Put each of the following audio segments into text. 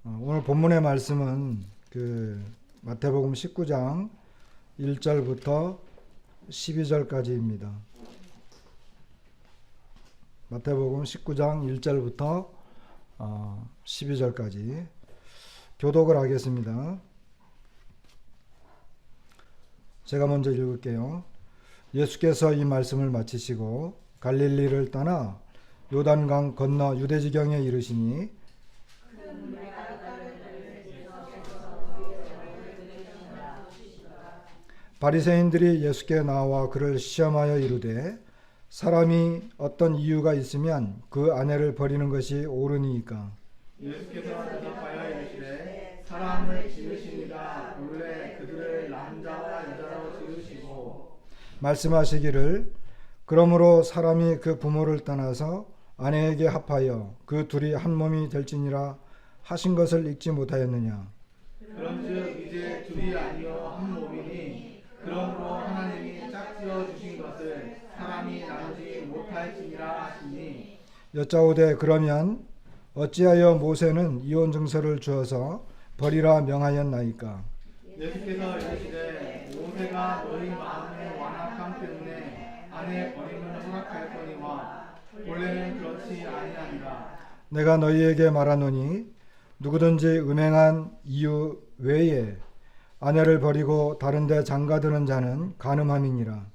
오늘 본문의 말씀은 마태복음 19장 1절부터 12절까지입니다. 마태복음 19장 1절부터 12절까지 교독을 하겠습니다. 제가 먼저 읽을게요. 예수께서 이 말씀을 마치시고 갈릴리를 떠나 요단강 건너 유대지경에 이르시니 바리새인들이 예수께 나와 그를 시험하여 이르되 사람이 어떤 이유가 있으면 그 아내를 버리는 것이 옳으니이까. 예수께서 대답하여 이르시되 사람을 지으시니가 본래 그들을 남자와 여자로 지으시고 말씀하시기를 그러므로 사람이 그 부모를 떠나서 아내에게 합하여 그 둘이 한 몸이 될지니라 하신 것을 읽지 못하였느냐. 그런즉 이제 둘이 아니요 한 몸이니 그러므로 하나님이 짝지어 주신 것을 사람이 나누지 못할지니라 하시니. 여짜오되 그러면 어찌하여 모세는 이혼 증서를 주어서 버리라 명하였나이까. 예수께서 이르시되 모세가 너희 마음의 완악함 때문에 아내 버림을 허락하였거니와 원래는 그렇지 아니하니라. 내가 너희에게 말하노니 누구든지 음행한 이유 외에 아내를 버리고 다른 데 장가드는 자는 간음함이니라.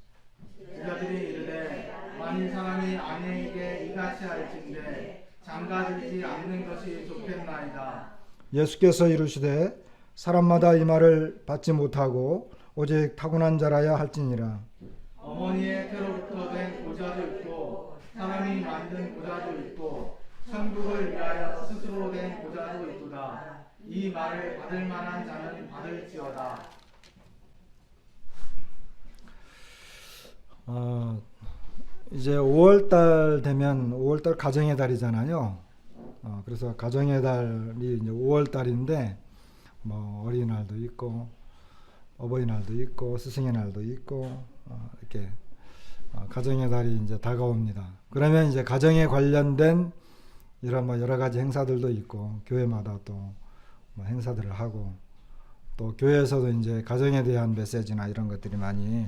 제자들이 이르되 만일 사람이 아내에게 이같이 할진대 장가들지 않는 것이 좋겠나이다. 예수께서 이르시되 사람마다 이 말을 받지 못하고 오직 타고난 자라야 할지니라. 어머니의 태로부터 된 보좌도 있고 사람이 만든 보좌도 있고 천국을 위하여 스스로 된 보좌도 있도다. 이 말을 받을 만한 자는 받을지어다. 이제 5월달 되면 5월달 가정의 달이잖아요. 그래서 가정의 달이 이제 5월달인데 뭐 어린이날도 있고 어버이날도 있고 스승의 날도 있고 이렇게 가정의 달이 이제 다가옵니다. 그러면 이제 가정에 관련된 이런 뭐 여러 가지 행사들도 있고 교회마다 또 뭐 행사들을 하고 또 교회에서도 이제 가정에 대한 메시지나 이런 것들이 많이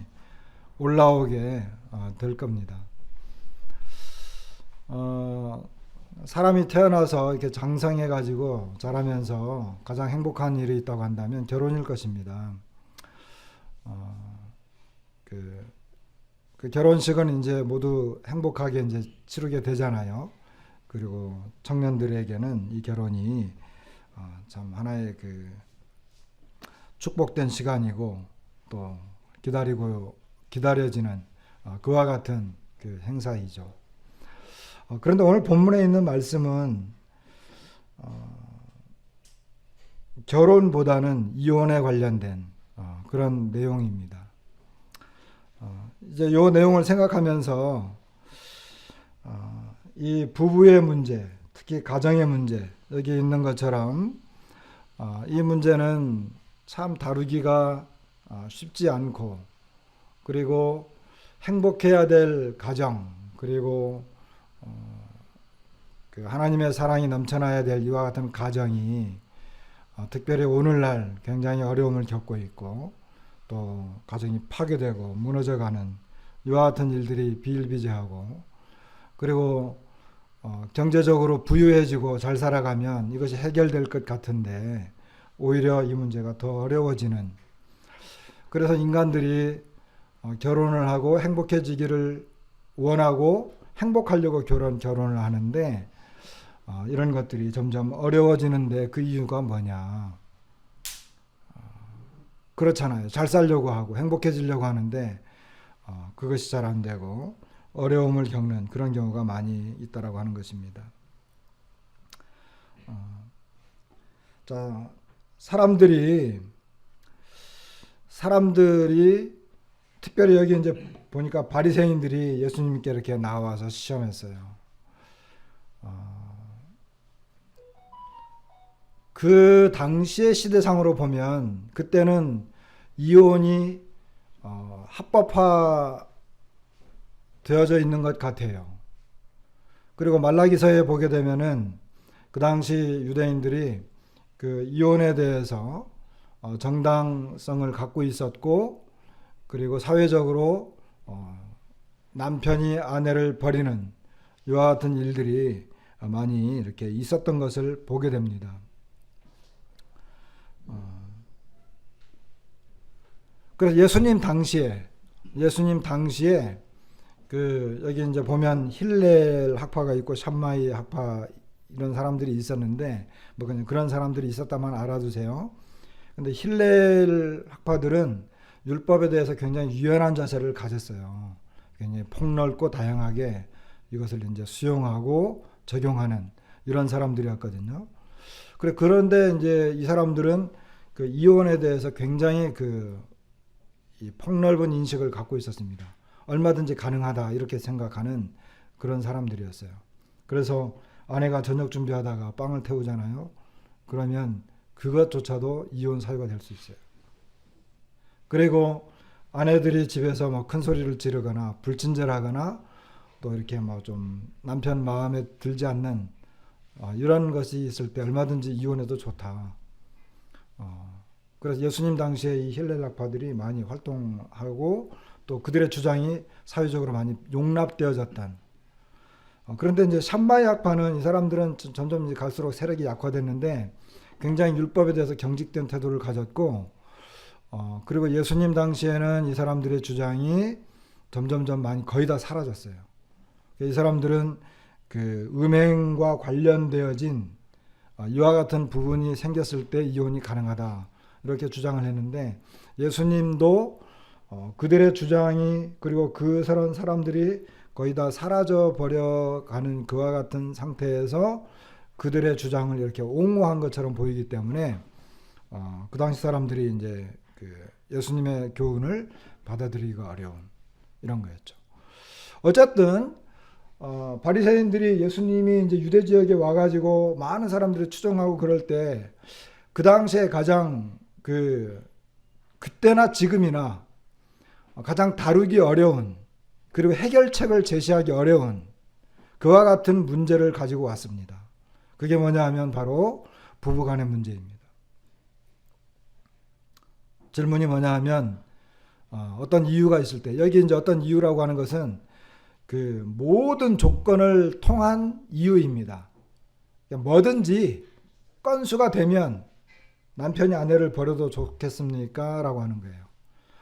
올라오게 될 겁니다. 사람이 태어나서 이렇게 장성해 가지고 자라면서 가장 행복한 일이 있다고 한다면 결혼일 것입니다. 그 결혼식은 이제 모두 행복하게 이제 치르게 되잖아요. 그리고 청년들에게는 이 결혼이 참 하나의 그 축복된 시간이고 또 기다려지는 그와 같은 그 행사이죠. 그런데 오늘 본문에 있는 말씀은 결혼보다는 이혼에 관련된 그런 내용입니다. 이제 이 내용을 생각하면서 이 부부의 문제, 특히 가정의 문제, 여기 있는 것처럼 이 문제는 참 다루기가 쉽지 않고 그리고 행복해야 될 가정 그리고 그 하나님의 사랑이 넘쳐나야 될 이와 같은 가정이 특별히 오늘날 굉장히 어려움을 겪고 있고 또 가정이 파괴되고 무너져가는 이와 같은 일들이 비일비재하고 그리고 경제적으로 부유해지고 잘 살아가면 이것이 해결될 것 같은데 오히려 이 문제가 더 어려워지는, 그래서 인간들이 결혼을 하고 행복해지기를 원하고 행복하려고 결혼을 하는데 이런 것들이 점점 어려워지는데 그 이유가 뭐냐. 그렇잖아요. 잘 살려고 하고 행복해지려고 하는데 그것이 잘 안 되고 어려움을 겪는 그런 경우가 많이 있다라고 하는 것입니다. 자, 사람들이 특별히 여기 이제 보니까 바리새인들이 예수님께 이렇게 나와서 시험했어요. 그 당시의 시대상으로 보면 그때는 이혼이 합법화 되어져 있는 것 같아요. 그리고 말라기서에 보게 되면은 그 당시 유대인들이 그 이혼에 대해서 정당성을 갖고 있었고, 그리고 사회적으로 남편이 아내를 버리는 이와 같은 일들이 많이 이렇게 있었던 것을 보게 됩니다. 그래서 예수님 당시에 그 여기 이제 보면 힐렐 학파가 있고 샴마이 학파 이런 사람들이 있었는데 뭐 그냥 그런 사람들이 있었다만 알아두세요. 근데 힐렐 학파들은 율법에 대해서 굉장히 유연한 자세를 가졌어요. 굉장히 폭넓고 다양하게 이것을 이제 수용하고 적용하는 이런 사람들이었거든요. 그런데 이제 이 사람들은 그 이혼에 대해서 굉장히 이 폭넓은 인식을 갖고 있었습니다. 얼마든지 가능하다 이렇게 생각하는 그런 사람들이었어요. 그래서 아내가 저녁 준비하다가 빵을 태우잖아요. 그러면 그것조차도 이혼 사유가 될 수 있어요. 그리고 아내들이 집에서 뭐 큰 소리를 지르거나 불친절하거나 또 이렇게 뭐 좀 남편 마음에 들지 않는 이런 것이 있을 때 얼마든지 이혼해도 좋다. 그래서 예수님 당시에 이 힐렐 학파들이 많이 활동하고 또 그들의 주장이 사회적으로 많이 용납되어졌던. 그런데 이제 샴마이 학파는 이 사람들은 점점 이제 갈수록 세력이 약화됐는데 굉장히 율법에 대해서 경직된 태도를 가졌고, 그리고 예수님 당시에는 이 사람들의 주장이 점점점 많이 거의 다 사라졌어요. 이 사람들은 그 음행과 관련되어진 이와 같은 부분이 생겼을 때 이혼이 가능하다 이렇게 주장을 했는데, 예수님도 그들의 주장이 그리고 그 사람들이 거의 다 사라져 버려가는 그와 같은 상태에서 그들의 주장을 이렇게 옹호한 것처럼 보이기 때문에 그 당시 사람들이 이제 그 예수님의 교훈을 받아들이기가 어려운 이런 거였죠. 어쨌든 바리새인들이 예수님이 이제 유대 지역에 와가지고 많은 사람들이 추종하고 그럴 때 그 당시에 가장 그때나 지금이나 가장 다루기 어려운 그리고 해결책을 제시하기 어려운 그와 같은 문제를 가지고 왔습니다. 그게 뭐냐 하면 바로 부부간의 문제입니다. 질문이 뭐냐 하면 어떤 이유가 있을 때, 여기 이제 어떤 이유라고 하는 것은 그 모든 조건을 통한 이유입니다. 뭐든지 건수가 되면 남편이 아내를 버려도 좋겠습니까? 라고 하는 거예요.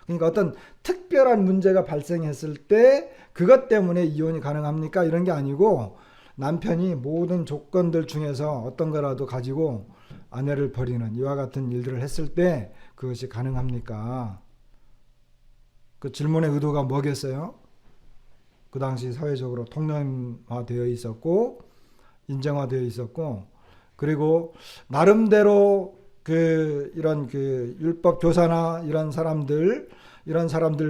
그러니까 어떤 특별한 문제가 발생했을 때 그것 때문에 이혼이 가능합니까? 이런 게 아니고 남편이 모든 조건들 중에서 어떤 거라도 가지고 아내를 버리는 이와 같은 일들을 했을 때 그것이 가능합니까? 그 질문의 의도가 뭐겠어요? 그 당시 사회적으로 통념화되어 있었고 인정화되어 있었고, 그리고 나름대로 이런 율법 교사나 이런 사람들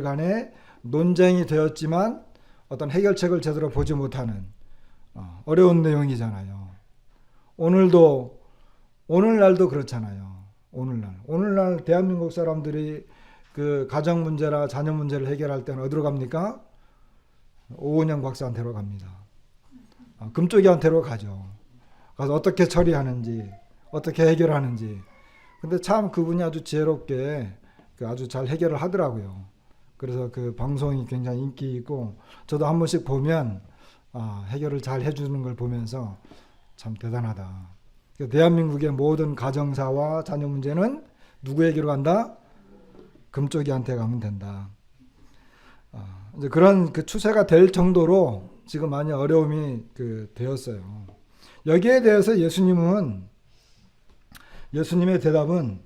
간에 논쟁이 되었지만 어떤 해결책을 제대로 보지 못하는 어려운 내용이잖아요. 오늘날도 그렇잖아요. 오늘날 대한민국 사람들이 그 가정 문제나 자녀 문제를 해결할 때는 어디로 갑니까? 오은영 박사한테로 갑니다. 금쪽이한테로 가죠. 가서 어떻게 처리하는지, 어떻게 해결하는지. 근데 참 그분이 아주 지혜롭게 아주 잘 해결을 하더라고요. 그래서 그 방송이 굉장히 인기 있고 저도 한 번씩 보면 해결을 잘 해주는 걸 보면서 참 대단하다. 대한민국의 모든 가정사와 자녀 문제는 누구에게로 간다? 금쪽이한테 가면 된다. 이제 그런 그 추세가 될 정도로 지금 많이 어려움이 되었어요. 여기에 대해서 예수님의 대답은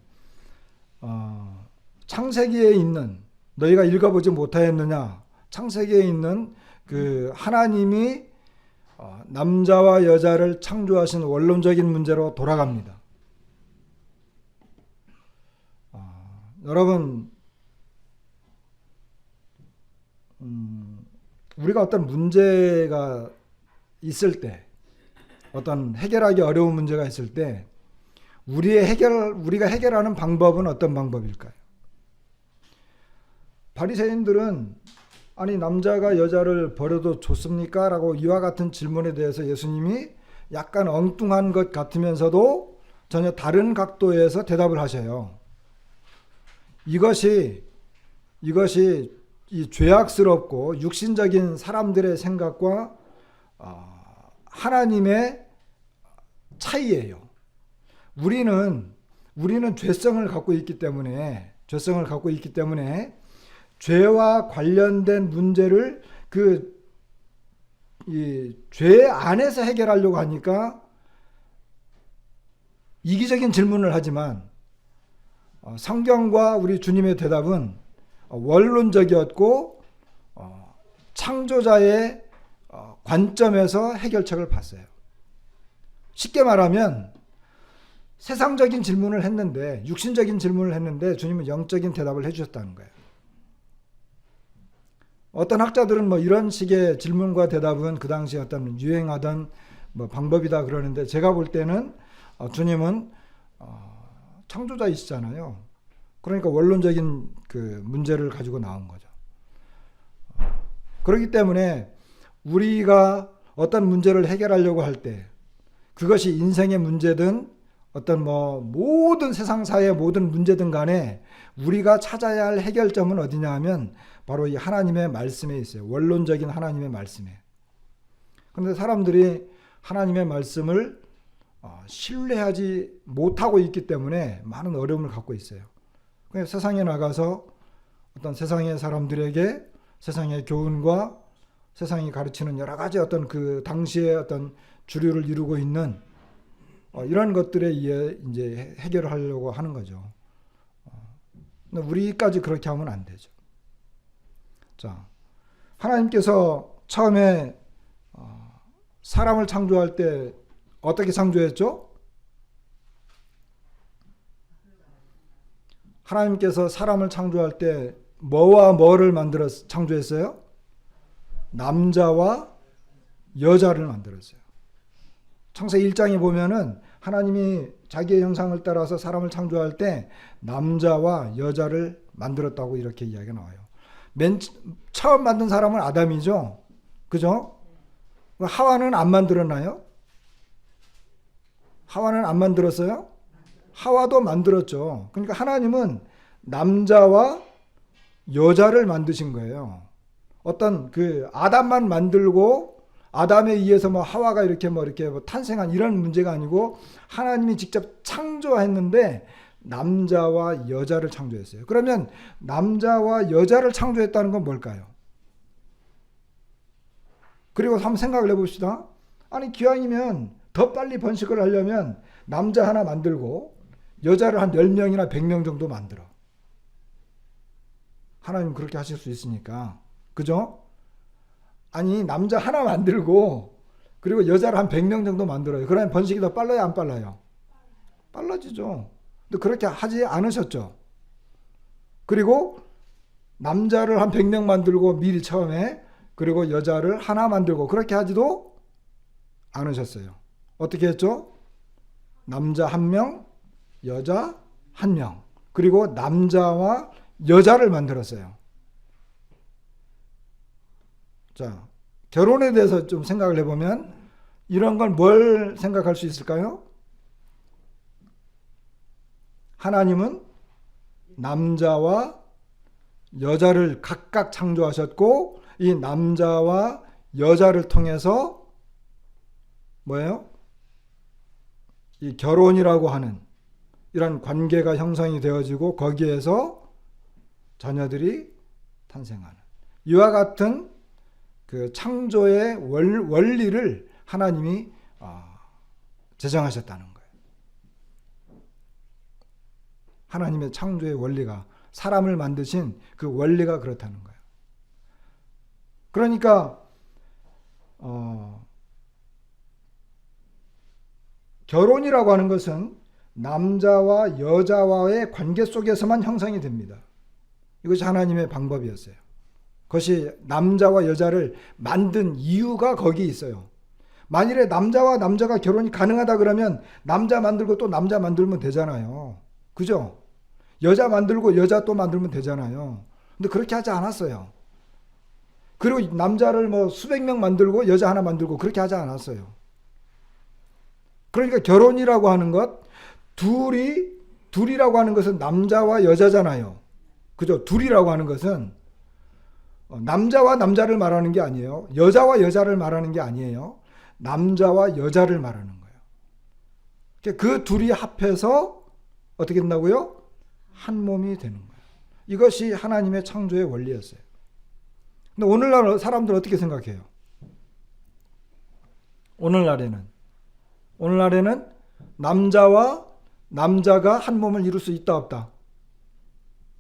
창세기에 있는, 너희가 읽어보지 못하였느냐, 창세기에 있는 그 하나님이 남자와 여자를 창조하신 원론적인 문제로 돌아갑니다. 여러분, 우리가 어떤 문제가 있을 때, 어떤 해결하기 어려운 문제가 있을 때 우리가 해결하는 방법은 어떤 방법일까요? 바리새인들은 아니 남자가 여자를 버려도 좋습니까? 라고 이와 같은 질문에 대해서 예수님이 약간 엉뚱한 것 같으면서도 전혀 다른 각도에서 대답을 하셔요. 이것이 이 죄악스럽고 육신적인 사람들의 생각과 하나님의 차이예요. 우리는 죄성을 갖고 있기 때문에 죄와 관련된 문제를 이 죄 안에서 해결하려고 하니까 이기적인 질문을 하지만 성경과 우리 주님의 대답은 원론적이었고 창조자의 관점에서 해결책을 봤어요. 쉽게 말하면 세상적인 질문을 했는데, 육신적인 질문을 했는데 주님은 영적인 대답을 해주셨다는 거예요. 어떤 학자들은 뭐 이런 식의 질문과 대답은 그 당시에 어떤 유행하던 뭐 방법이다 그러는데, 제가 볼 때는 주님은 창조자이시잖아요. 그러니까 원론적인 그 문제를 가지고 나온 거죠. 그렇기 때문에 우리가 어떤 문제를 해결하려고 할 때, 그것이 인생의 문제든 어떤 뭐 모든 세상사의 모든 문제든 간에 우리가 찾아야 할 해결점은 어디냐 하면 바로 이 하나님의 말씀에 있어요. 원론적인 하나님의 말씀에. 그런데 사람들이 하나님의 말씀을 신뢰하지 못하고 있기 때문에 많은 어려움을 갖고 있어요. 그래서 세상에 나가서 어떤 세상의 사람들에게 세상의 교훈과 세상이 가르치는 여러 가지 어떤 그 당시의 어떤 주류를 이루고 있는 이런 것들에 의해 이제 해결을 하려고 하는 거죠. 근데 우리까지 그렇게 하면 안 되죠. 자, 하나님께서 처음에 사람을 창조할 때 어떻게 창조했죠? 하나님께서 사람을 창조할 때 뭐와 뭐를 만들어 창조했어요? 남자와 여자를 만들었어요. 창세기 1장에 보면은 하나님이 자기의 형상을 따라서 사람을 창조할 때 남자와 여자를 만들었다고 이렇게 이야기가 나와요. 맨 처음 만든 사람은 아담이죠. 그죠? 하와는 안 만들었나요? 하와는 안 만들었어요? 하와도 만들었죠. 그러니까 하나님은 남자와 여자를 만드신 거예요. 어떤 그 아담만 만들고 아담에 의해서 뭐 하와가 이렇게 뭐 탄생한 이런 문제가 아니고 하나님이 직접 창조했는데 남자와 여자를 창조했어요. 그러면 남자와 여자를 창조했다는 건 뭘까요? 그리고 한번 생각을 해봅시다. 아니 기왕이면 더 빨리 번식을 하려면 남자 하나 만들고 여자를 한 10명이나 100명 정도 만들어. 하나님 그렇게 하실 수 있으니까. 그죠? 아니 남자 하나 만들고 그리고 여자를 한 100명 정도 만들어요. 그러면 번식이 더 빨라요, 안 빨라요? 빨라지죠. 근데 그렇게 하지 않으셨죠. 그리고 남자를 한 100명 만들고 미리 처음에, 그리고 여자를 하나 만들고 그렇게 하지도 않으셨어요. 어떻게 했죠? 남자 1명, 여자 1명. 그리고 남자와 여자를 만들었어요. 자, 결혼에 대해서 좀 생각을 해보면 이런 걸 뭘 생각할 수 있을까요? 하나님은 남자와 여자를 각각 창조하셨고 이 남자와 여자를 통해서 뭐예요? 이 결혼이라고 하는 이런 관계가 형성이 되어지고 거기에서 자녀들이 탄생하는 이와 같은 그 창조의 원리를 하나님이 제정하셨다는 거예요. 하나님의 창조의 원리가, 사람을 만드신 그 원리가 그렇다는 거예요. 그러니까 결혼이라고 하는 것은 남자와 여자와의 관계 속에서만 형성이 됩니다. 이것이 하나님의 방법이었어요. 그것이 남자와 여자를 만든 이유가 거기에 있어요. 만일에 남자와 남자가 결혼이 가능하다 그러면 남자 만들고 또 남자 만들면 되잖아요. 그죠? 여자 만들고 여자 또 만들면 되잖아요. 근데 그렇게 하지 않았어요. 그리고 남자를 뭐 수백 명 만들고 여자 하나 만들고 그렇게 하지 않았어요. 그러니까 결혼이라고 하는 것, 둘이라고 하는 것은 남자와 여자잖아요. 그죠? 둘이라고 하는 것은 남자와 남자를 말하는 게 아니에요. 여자와 여자를 말하는 게 아니에요. 남자와 여자를 말하는 거예요. 그 둘이 합해서 어떻게 된다고요? 한 몸이 되는 거예요. 이것이 하나님의 창조의 원리였어요. 근데 오늘날 사람들 어떻게 생각해요? 오늘날에는 남자와 남자가 한 몸을 이룰 수 있다 없다?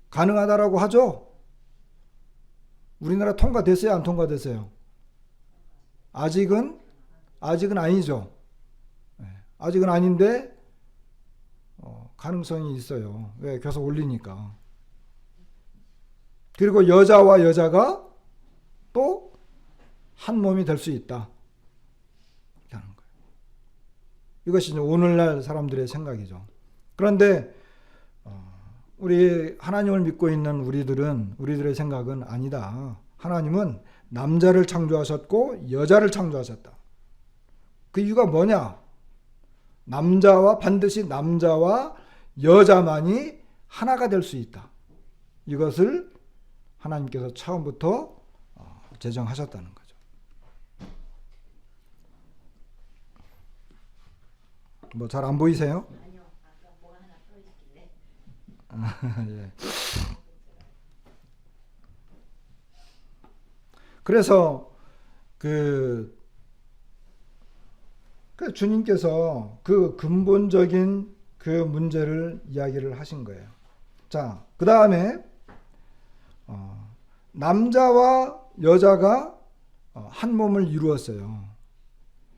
가능하다라고 하죠? 우리나라 통과됐어요? 안 통과됐어요? 아직은 아니죠. 아직은 아닌데 가능성이 있어요. 왜? 계속 올리니까. 그리고 여자와 여자가 또 한 몸이 될 수 있다. 이렇게 하는 거예요. 이것이 이제 오늘날 사람들의 생각이죠. 그런데 우리 하나님을 믿고 있는 우리들의 생각은 아니다. 하나님은 남자를 창조하셨고 여자를 창조하셨다. 그 이유가 뭐냐? 반드시 남자와 여자만이 하나가 될 수 있다. 이것을 하나님께서 처음부터 제정하셨다는 거죠. 뭐 잘 안 보이세요? 아니요, 아까 뭐가 하나 떠있길래. 예. 그래서 그 주님께서 그 근본적인 그 문제를 이야기를 하신 거예요. 자, 그 다음에 남자와 여자가 한 몸을 이루었어요.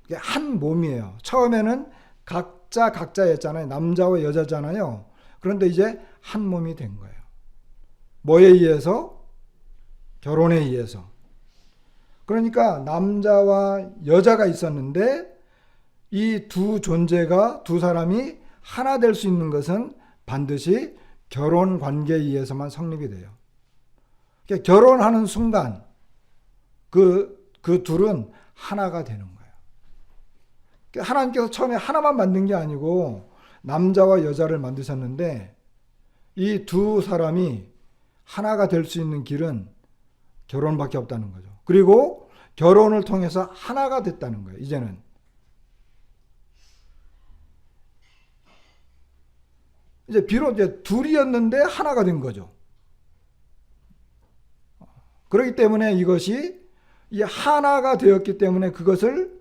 이게 한 몸이에요. 처음에는 각자였잖아요. 남자와 여자잖아요. 그런데 이제 한 몸이 된 거예요. 뭐에 의해서? 결혼에 의해서. 그러니까 남자와 여자가 있었는데 이 두 사람이 하나 될 수 있는 것은 반드시 결혼 관계에 의해서만 성립이 돼요. 그러니까 결혼하는 순간 그 둘은 하나가 되는 거예요. 그러니까 하나님께서 처음에 하나만 만든 게 아니고 남자와 여자를 만드셨는데 이 두 사람이 하나가 될 수 있는 길은 결혼밖에 없다는 거죠. 그리고 결혼을 통해서 하나가 됐다는 거예요. 이제는. 이제 비록 이제 둘이었는데 하나가 된 거죠. 그렇기 때문에 이것이 이 하나가 되었기 때문에 그것을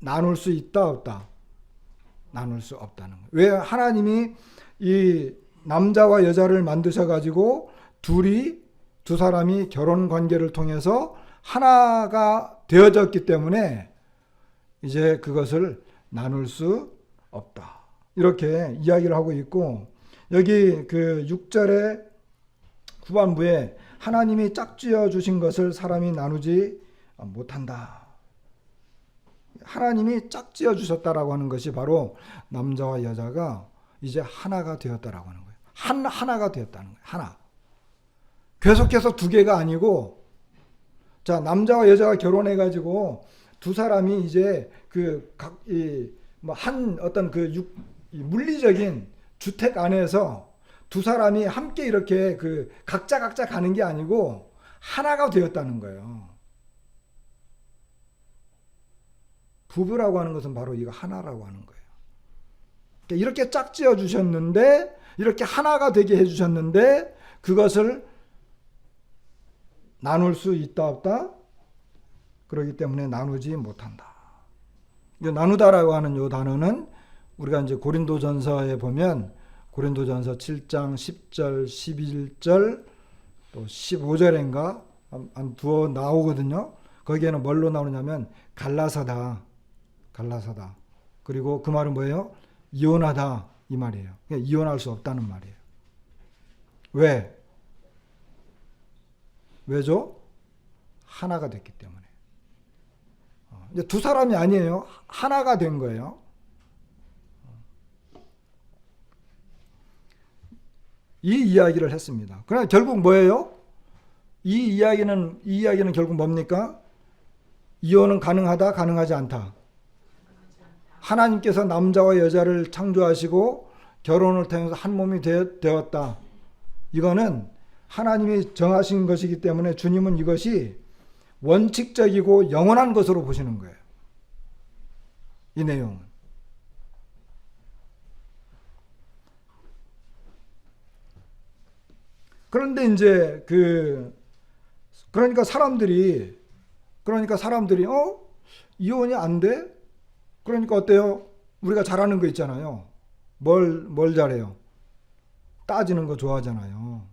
나눌 수 있다 없다? 나눌 수 없다는 거예요. 왜? 하나님이 이 남자와 여자를 만드셔 가지고 두 사람이 결혼 관계를 통해서 하나가 되어졌기 때문에 이제 그것을 나눌 수 없다. 이렇게 이야기를 하고 있고, 여기 그 6절의 후반부에 하나님이 짝지어 주신 것을 사람이 나누지 못한다. 하나님이 짝지어 주셨다라고 하는 것이 바로 남자와 여자가 이제 하나가 되었다라고 하는 거예요. 하나가 되었다는 거예요. 하나. 계속해서 두 개가 아니고, 자, 남자와 여자가 결혼해 가지고 두 사람이 이제 어떤 물리적인 주택 안에서 두 사람이 함께 이렇게 각자 가는 게 아니고 하나가 되었다는 거예요. 부부라고 하는 것은 바로 이거 하나라고 하는 거예요. 그러니까 이렇게 짝지어 주셨는데, 이렇게 하나가 되게 해 주셨는데 그것을 나눌 수 있다 없다? 그렇기 때문에 나누지 못한다. 이 나누다라고 하는 이 단어는 우리가 이제 고린도전서에 보면 고린도전서 7장 10절, 11절, 또 15절인가 한 두어 나오거든요. 거기에는 뭘로 나오냐면 갈라서다. 그리고 그 말은 뭐예요? 이혼하다 이 말이에요. 그러니까 이혼할 수 없다는 말이에요. 왜? 왜죠? 하나가 됐기 때문에. 이제 두 사람이 아니에요. 하나가 된 거예요. 이 이야기를 했습니다. 그러나 결국 뭐예요? 이 이야기는 결국 뭡니까? 이혼은 가능하다, 가능하지 않다. 하나님께서 남자와 여자를 창조하시고 결혼을 통해서 한 몸이 되었다. 이거는 하나님이 정하신 것이기 때문에 주님은 이것이 원칙적이고 영원한 것으로 보시는 거예요. 이 내용은. 그런데 이제 그러니까 사람들이 이혼이 안 돼? 그러니까 어때요? 우리가 잘하는 거 있잖아요. 뭘 잘해요? 따지는 거 좋아하잖아요.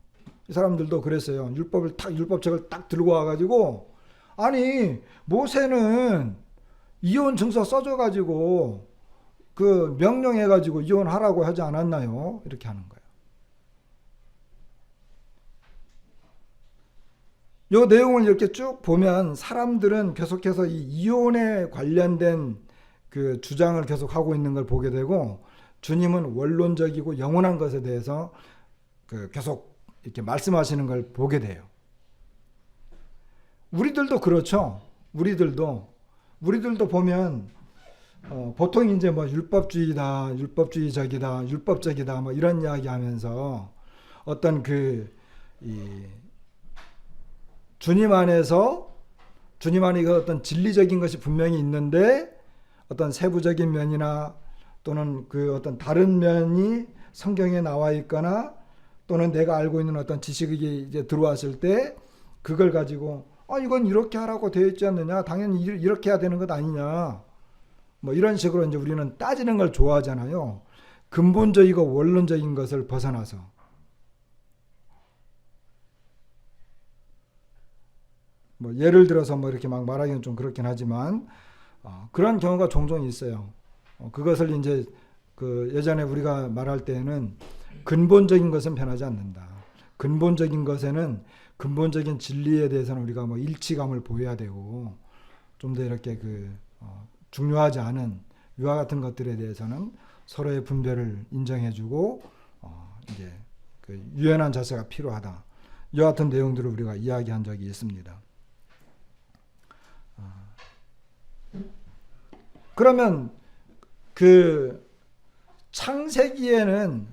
이 사람들도 그랬어요. 율법책을 딱 들고 와가지고, 아니, 모세는 이혼 증서 써줘가지고, 명령해가지고 이혼하라고 하지 않았나요? 이렇게 하는 거예요. 이 내용을 이렇게 쭉 보면 사람들은 계속해서 이 이혼에 관련된 그 주장을 계속 하고 있는 걸 보게 되고, 주님은 원론적이고 영원한 것에 대해서 계속 이렇게 말씀하시는 걸 보게 돼요. 우리들도 그렇죠. 우리들도 보면 보통 이제 뭐 율법주의다, 율법주의적이다, 율법적이다 뭐 이런 이야기하면서 어떤 주님 안에 어떤 진리적인 것이 분명히 있는데 어떤 세부적인 면이나 또는 어떤 다른 면이 성경에 나와 있거나 또는 내가 알고 있는 어떤 지식이 이제 들어왔을 때 그걸 가지고 이건 이렇게 하라고 되어 있지 않느냐, 당연히 이렇게 해야 되는 것 아니냐, 뭐 이런 식으로 이제 우리는 따지는 걸 좋아하잖아요. 근본적이고 원론적인 것을 벗어나서. 뭐 예를 들어서 뭐 이렇게 막 말하기는 좀 그렇긴 하지만 그런 경우가 종종 있어요. 그것을 이제 예전에 우리가 말할 때에는 근본적인 것은 변하지 않는다. 근본적인 것에는 근본적인 진리에 대해서는 우리가 뭐 일치감을 보여야 되고 좀 더 이렇게 중요하지 않은 위와 같은 것들에 대해서는 서로의 분별을 인정해주고 이제 유연한 자세가 필요하다. 이와 같은 내용들을 우리가 이야기한 적이 있습니다. 그러면 창세기에는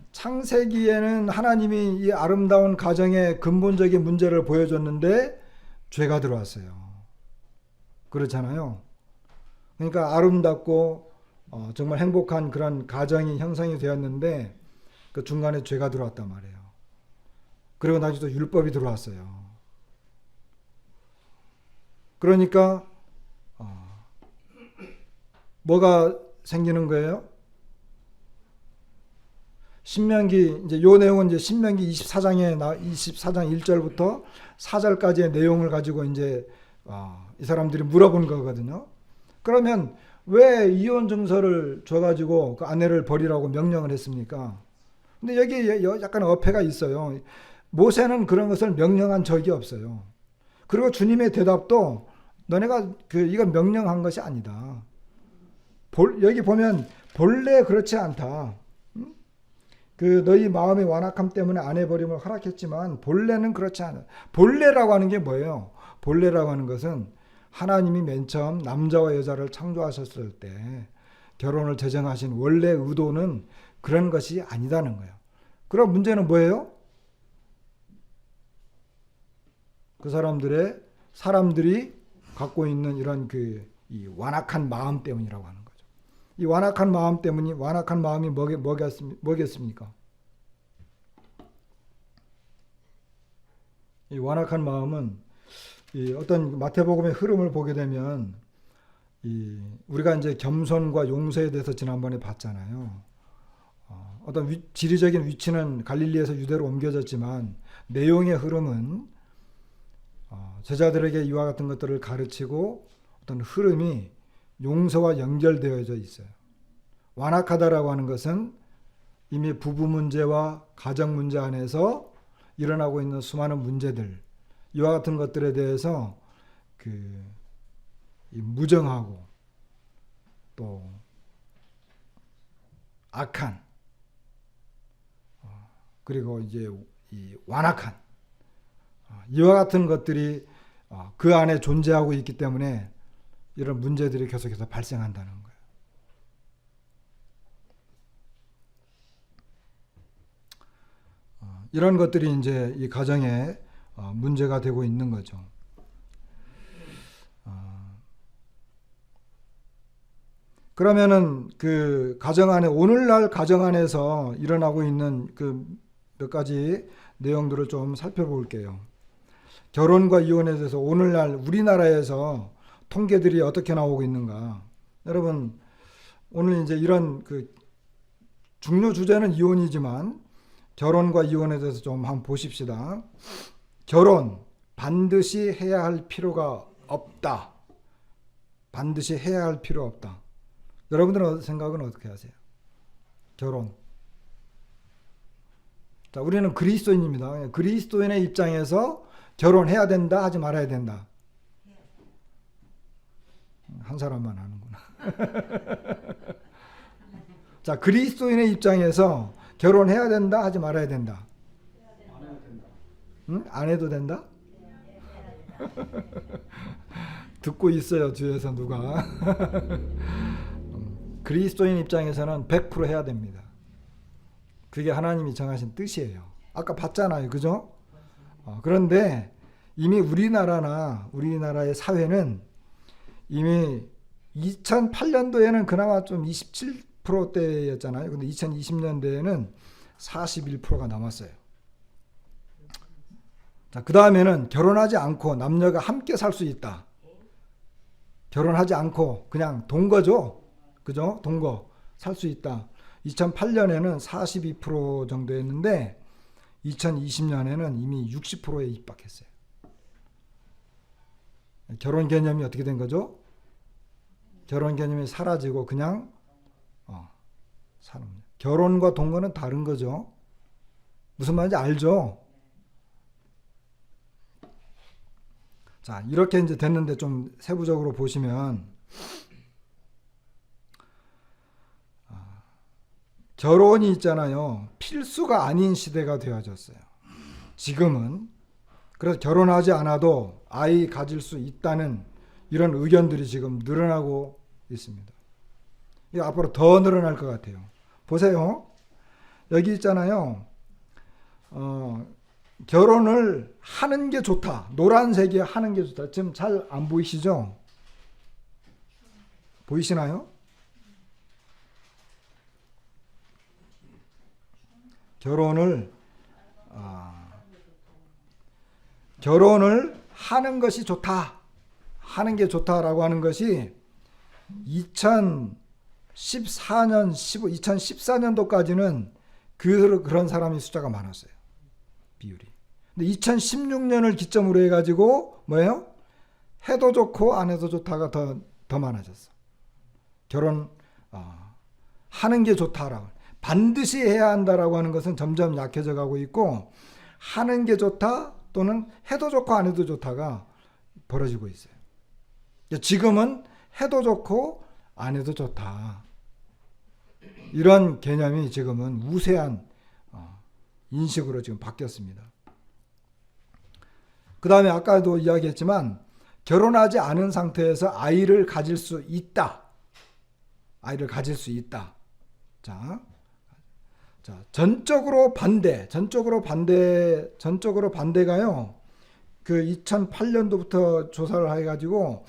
하나님이 이 아름다운 가정의 근본적인 문제를 보여줬는데 죄가 들어왔어요. 그렇잖아요. 그러니까 아름답고 정말 행복한 그런 가정이 형성이 되었는데 그 중간에 죄가 들어왔단 말이에요. 그리고 나중에 또 율법이 들어왔어요. 그러니까 뭐가 생기는 거예요? 신명기, 이제 요 내용은 이제 신명기 24장 1절부터 4절까지의 내용을 가지고 이제 이 사람들이 물어본 거거든요. 그러면 왜 이혼 증서를 줘가지고 그 아내를 버리라고 명령을 했습니까? 근데 여기에 약간 어폐가 있어요. 모세는 그런 것을 명령한 적이 없어요. 그리고 주님의 대답도 너네가 이건 명령한 것이 아니다. 여기 보면 본래 그렇지 않다. 너희 마음의 완악함 때문에 아내 버림을 허락했지만 본래는 그렇지 않아. 본래라고 하는 게 뭐예요? 본래라고 하는 것은 하나님이 맨 처음 남자와 여자를 창조하셨을 때 결혼을 제정하신 원래 의도는 그런 것이 아니다는 거예요. 그럼 문제는 뭐예요? 그 사람들이 갖고 있는 이런 이 완악한 마음 때문이라고 하는 거예요. 이 완악한 마음이 뭐겠습니까? 이 완악한 마음은 어떤 마태복음의 흐름을 보게 되면 우리가 이제 겸손과 용서에 대해서 지난번에 봤잖아요. 어떤 지리적인 위치는 갈릴리에서 유대로 옮겨졌지만 내용의 흐름은 제자들에게 이와 같은 것들을 가르치고 어떤 흐름이 용서와 연결되어져 있어요. 완악하다라고 하는 것은 이미 부부 문제와 가정 문제 안에서 일어나고 있는 수많은 문제들, 이와 같은 것들에 대해서 이 무정하고 또 악한 그리고 이제 이 완악한 이와 같은 것들이 그 안에 존재하고 있기 때문에 이런 문제들이 계속해서 발생한다는 거예요. 이런 것들이 이제 이 가정에 문제가 되고 있는 거죠. 그러면은 그 가정 안에 오늘날 가정 안에서 일어나고 있는 그 몇 가지 내용들을 좀 살펴볼게요. 결혼과 이혼에 대해서 오늘날 우리나라에서 통계들이 어떻게 나오고 있는가. 여러분 오늘 이제 이런 그 중요 주제는 이혼이지만 결혼과 이혼에 대해서 좀 한번 보십시다. 결혼 반드시 해야 할 필요가 없다. 반드시 해야 할 필요 없다. 여러분들은 생각은 어떻게 하세요? 결혼. 자, 우리는 그리스도인입니다. 그리스도인의 입장에서 결혼해야 된다, 하지 말아야 된다. 한 사람만 하는구나. 자, 그리스도인의 입장에서 결혼해야 된다, 하지 말아야 된다. 안 해도 된다. 응? 안 해도 된다? 듣고 있어요, 뒤에서 누가. 그리스도인 입장에서는 100% 해야 됩니다. 그게 하나님이 정하신 뜻이에요. 아까 봤잖아요, 그죠? 그런데 이미 우리나라의 사회는 이미 2008년도에는 그나마 좀 27%대였잖아요. 근데 2020년대에는 41%가 넘었어요. 자, 그 다음에는 결혼하지 않고 남녀가 함께 살 수 있다. 결혼하지 않고 그냥 동거죠. 그죠? 동거 살 수 있다. 2008년에는 42% 정도였는데 2020년에는 이미 60%에 입박했어요. 결혼 개념이 어떻게 된 거죠? 결혼 개념이 사라지고 그냥 사는 거예요. 결혼과 동거는 다른 거죠. 무슨 말인지 알죠? 자, 이렇게 이제 됐는데 좀 세부적으로 보시면 결혼이 있잖아요. 필수가 아닌 시대가 되어졌어요. 지금은. 그래서 결혼하지 않아도 아이 가질 수 있다는 이런 의견들이 지금 늘어나고 있습니다. 이거 앞으로 더 늘어날 것 같아요. 보세요. 여기 있잖아요. 결혼을 하는 게 좋다. 노란색이 하는 게 좋다. 지금 잘 안 보이시죠? 보이시나요? 결혼을 하는 것이 좋다. 하는 게 좋다라고 하는 것이 2014년도까지는 그런 사람이 숫자가 많았어요. 비율이. 근데 2016년을 기점으로 해가지고 뭐예요? 해도 좋고 안 해도 좋다가 더 많아졌어. 결혼 하는 게 좋다라고. 반드시 해야 한다라고 하는 것은 점점 약해져 가고 있고 하는 게 좋다 또는 해도 좋고 안 해도 좋다가 벌어지고 있어요. 지금은 해도 좋고 안 해도 좋다. 이런 개념이 지금은 우세한 인식으로 지금 바뀌었습니다. 그 다음에 아까도 이야기했지만 결혼하지 않은 상태에서 아이를 가질 수 있다. 아이를 가질 수 있다. 자, 전적으로 반대가요. 그 2008년도부터 조사를 해가지고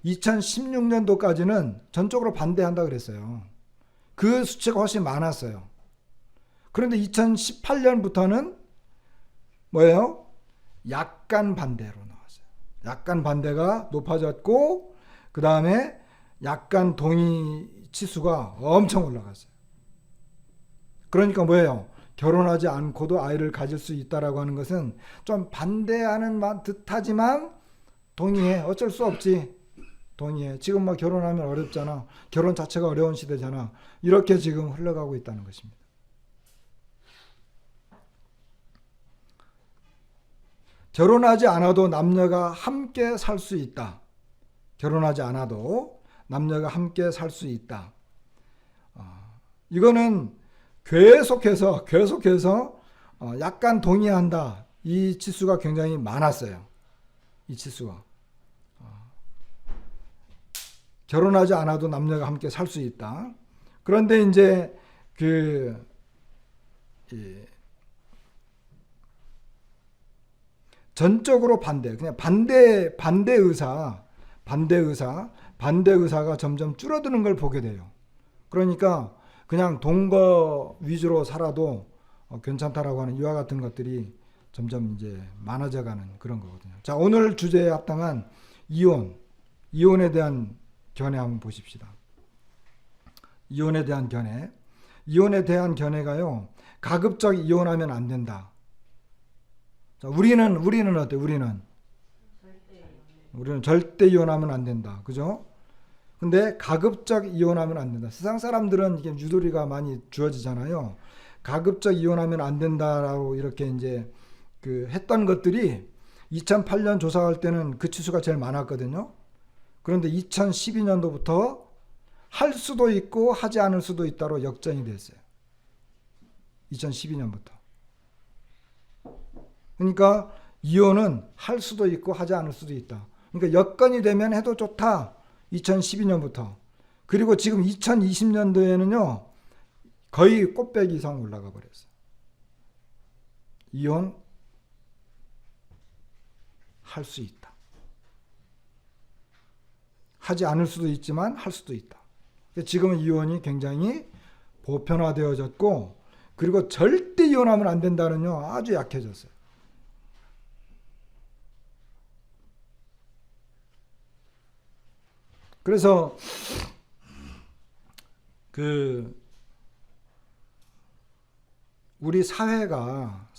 2016년도까지는 전적으로 반대한다 그랬어요. 그 수치가 훨씬 많았어요. 그런데 2018년부터는 뭐예요? 약간 반대로 나왔어요. 약간 반대가 높아졌고 그 다음에 약간 동의 치수가 엄청 올라갔어요. 그러니까 뭐예요? 결혼하지 않고도 아이를 가질 수 있다라고 하는 것은 좀 반대하는 듯하지만 동의해. 어쩔 수 없지. 동의해. 지금 막 결혼하면 어렵잖아. 결혼 자체가 어려운 시대잖아. 이렇게 지금 흘러가고 있다는 것입니다. 결혼하지 않아도 남녀가 함께 살 수 있다. 결혼하지 않아도 남녀가 함께 살 수 있다. 이거는 계속해서 약간 동의한다. 이 치수가 굉장히 많았어요. 이 치수가. 결혼하지 않아도 남녀가 함께 살 수 있다. 그런데 이제 전적으로 반대. 그냥 반대 의사가 점점 줄어드는 걸 보게 돼요. 그러니까 그냥 동거 위주로 살아도 괜찮다라고 하는 이와 같은 것들이 점점 이제 많아져가는 그런 거거든요. 자, 오늘 주제에 합당한 이혼에 대한 견해 한번 보십시다. 이혼에 대한 견해가요. 가급적 이혼하면 안 된다. 자, 우리는 어때? 우리는 절대 이혼하면 안 된다. 그죠? 근데 가급적 이혼하면 안 된다. 세상 사람들은 이게 유도리가 많이 주어지잖아요. 가급적 이혼하면 안 된다라고 이렇게 이제 했던 것들이 2008년 조사할 때는 그 치수가 제일 많았거든요. 그런데 2012년도부터 할 수도 있고 하지 않을 수도 있다로 역전이 됐어요. 2012년부터. 그러니까 이혼은 할 수도 있고 하지 않을 수도 있다. 그러니까 여건이 되면 해도 좋다. 2012년부터. 그리고 지금 2020년도에는요. 거의 꽃배기 이상 올라가 버렸어요. 이혼 할 수 있다. 하지 않을 수도 있지만 할 수도 있다. 지금은 이혼이 굉장히 보편화되어졌고, 그리고 절대 이혼하면 안 된다는요 아주 약해졌어요. 그래서 우리 사회가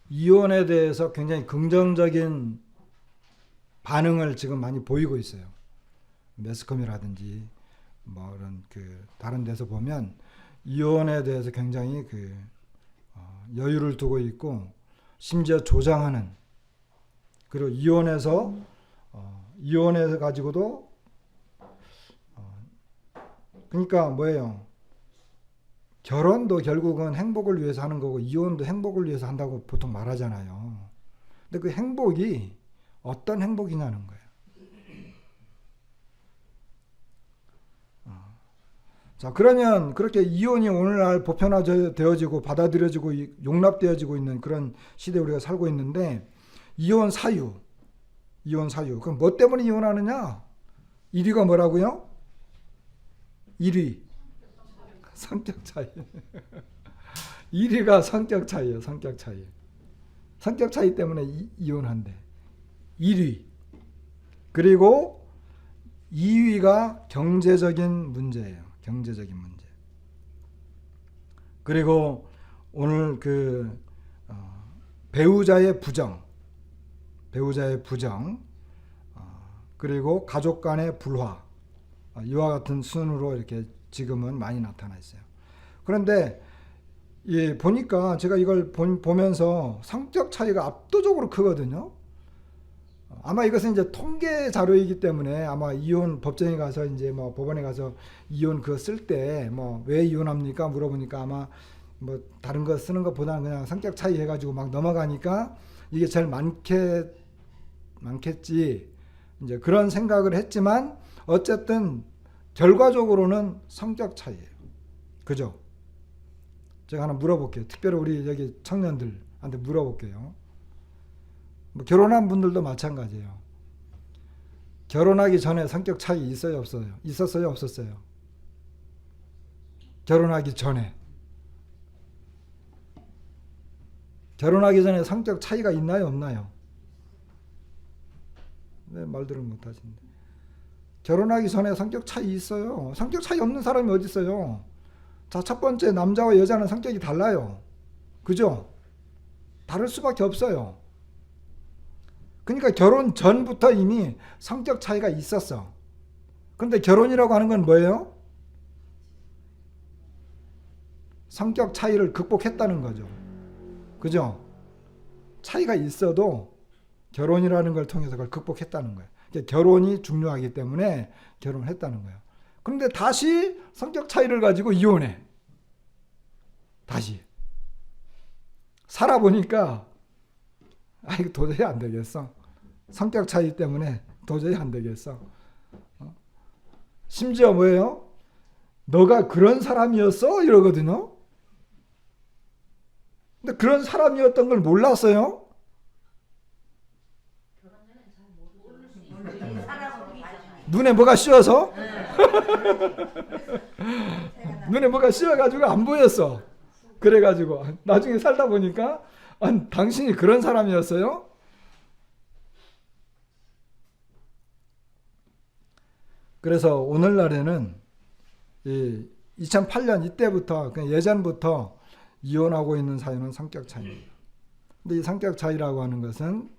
이혼에 대해서 굉장히 긍정적인 반응을 지금 많이 보이고 있어요. 매스컴이라든지 뭐 이런 다른 데서 보면 이혼에 대해서 굉장히 여유를 두고 있고, 심지어 조장하는, 그리고 이혼해 가지고도 그러니까 뭐예요? 결혼도 결국은 행복을 위해서 하는 거고 이혼도 행복을 위해서 한다고 보통 말하잖아요. 근데 그 행복이 어떤 행복이냐는 거예요. 자, 그러면 그렇게 이혼이 오늘날 보편화되어지고 받아들여지고 용납되어지고 있는 그런 시대에 우리가 살고 있는데, 이혼 사유. 그럼 뭐 때문에 이혼하느냐? 1위가 뭐라고요? 1위. 성격 차이. 1위가 성격 차이예요. 성격 차이 때문에 이혼한대. 1위. 그리고 2위가 경제적인 문제예요. 경제적인 문제. 그리고 오늘 배우자의 부정, 그리고 가족 간의 불화, 이와 같은 순으로 이렇게 지금은 많이 나타나 있어요. 그런데 보니까 제가 이걸 보면서 성격 차이가 압도적으로 크거든요. 아마 이것은 이제 통계 자료이기 때문에 아마 이혼 법정에 가서 이제 뭐 법원에 가서 이혼 그거 쓸 때 뭐 왜 이혼합니까 물어보니까 아마 뭐 다른 거 쓰는 것보다는 그냥 성격 차이 해가지고 막 넘어가니까 이게 제일 많겠지 이제 그런 생각을 했지만, 어쨌든 결과적으로는 성격 차이예요. 그죠? 제가 하나 물어볼게요. 특별히 우리 여기 청년들한테 물어볼게요. 뭐 결혼한 분들도 마찬가지예요. 결혼하기 전에 성격 차이 있어요, 없어요? 있었어요, 없었어요? 결혼하기 전에 성격 차이가 있나요, 없나요? 왜 말들을 못 하신데? 결혼하기 전에 성격 차이 있어요. 성격 차이 없는 사람이 어디 있어요? 자, 첫 번째, 남자와 여자는 성격이 달라요. 그죠? 다를 수밖에 없어요. 그러니까 결혼 전부터 이미 성격 차이가 있었어. 그런데 결혼이라고 하는 건 뭐예요? 성격 차이를 극복했다는 거죠. 그죠? 차이가 있어도 결혼이라는 걸 통해서 그걸 극복했다는 거예요. 그러니까 결혼이 중요하기 때문에 결혼을 했다는 거예요. 그런데 다시 성격 차이를 가지고 이혼해. 다시. 살아보니까 이거 도저히 안 되겠어. 성격 차이 때문에 도저히 안 되겠어. 심지어 뭐예요? 너가 그런 사람이었어? 이러거든요. 근데 그런 사람이었던 걸 몰랐어요. 눈에 뭐가 씌어서? 눈에 뭐가 씌어가지고 안 보였어. 그래가지고 나중에 살다 보니까 당신이 그런 사람이었어요? 그래서 오늘날에는 2008년 이때부터 그냥 예전부터 이혼하고 있는 사유는 성격 차이입니다. 근데 이 성격 차이라고 하는 것은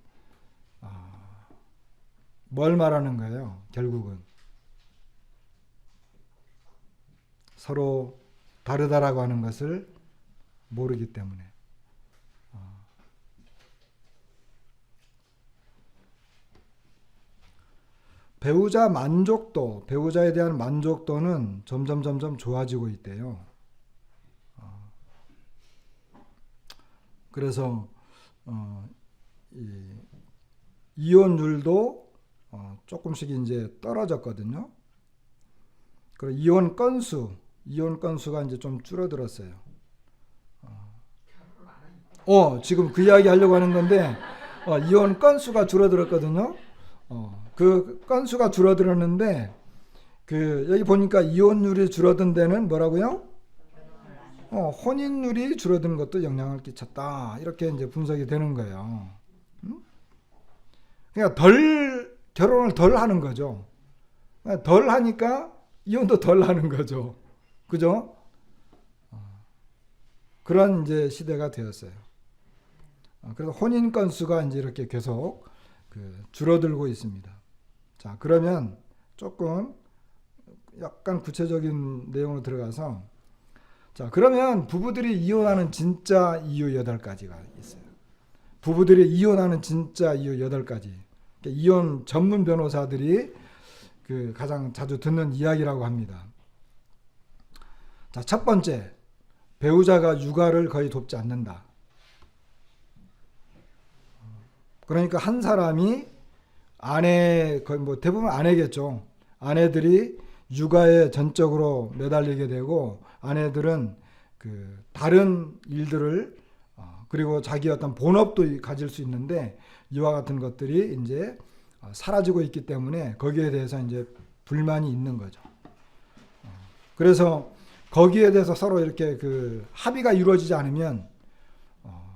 뭘 말하는 거예요? 결국은 서로 다르다라고 하는 것을 모르기 때문에. 배우자 만족도, 배우자에 대한 만족도는 점점 좋아지고 있대요. 그래서 이혼율도 조금씩 이제 떨어졌거든요. 그리고 이혼 건수가 이제 좀 줄어들었어요. 지금 그 이야기 하려고 하는 건데, 이혼 건수가 줄어들었거든요. 그 건수가 줄어들었는데, 여기 보니까 이혼율이 줄어든 데는 뭐라고요? 혼인율이 줄어든 것도 영향을 끼쳤다. 이렇게 이제 분석이 되는 거예요. 그러니까 결혼을 덜 하는 거죠. 덜 하니까 이혼도 덜 하는 거죠. 그죠? 그런 이제 시대가 되었어요. 그래서 혼인 건수가 이제 이렇게 계속 줄어들고 있습니다. 자, 그러면 조금 약간 구체적인 내용으로 들어가서, 자, 그러면 부부들이 이혼하는 진짜 이유 8가지가 있어요. 부부들이 이혼하는 진짜 이유 8가지. 이혼 전문 변호사들이 가장 자주 듣는 이야기라고 합니다. 자, 첫 번째, 배우자가 육아를 거의 돕지 않는다. 그러니까 한 사람이 거의 뭐 대부분 아내겠죠. 아내들이 육아에 전적으로 매달리게 되고, 아내들은 다른 일들을 그리고 자기 어떤 본업도 가질 수 있는데, 이와 같은 것들이 이제 사라지고 있기 때문에 거기에 대해서 이제 불만이 있는 거죠. 그래서 거기에 대해서 서로 이렇게 합의가 이루어지지 않으면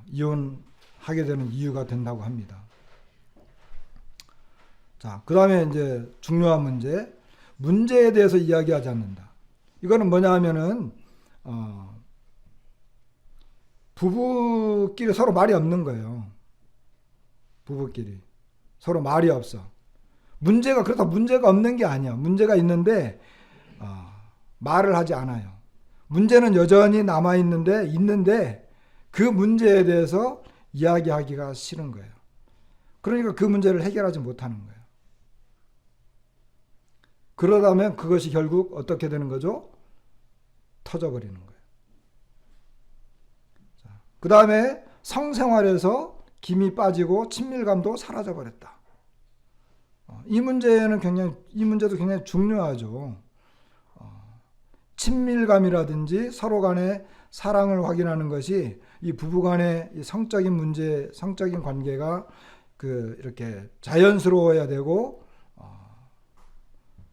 이혼하게 되는 이유가 된다고 합니다. 자, 그 다음에 이제 중요한 문제에 대해서 이야기하지 않는다. 이거는 뭐냐 하면은 부부끼리 서로 말이 없는 거예요. 부부끼리 서로 말이 없어. 그렇다 문제가 없는 게 아니야. 문제가 있는데 말을 하지 않아요. 문제는 여전히 남아 있는데 그 문제에 대해서 이야기하기가 싫은 거예요. 그러니까 그 문제를 해결하지 못하는 거예요. 그러다면 그것이 결국 어떻게 되는 거죠? 터져버리는 거예요. 그 다음에 성생활에서 김이 빠지고 친밀감도 사라져버렸다. 이 문제도 굉장히 중요하죠. 친밀감이라든지 서로 간의 사랑을 확인하는 것이 이 부부 간의 이 성적인 관계가 이렇게 자연스러워야 되고,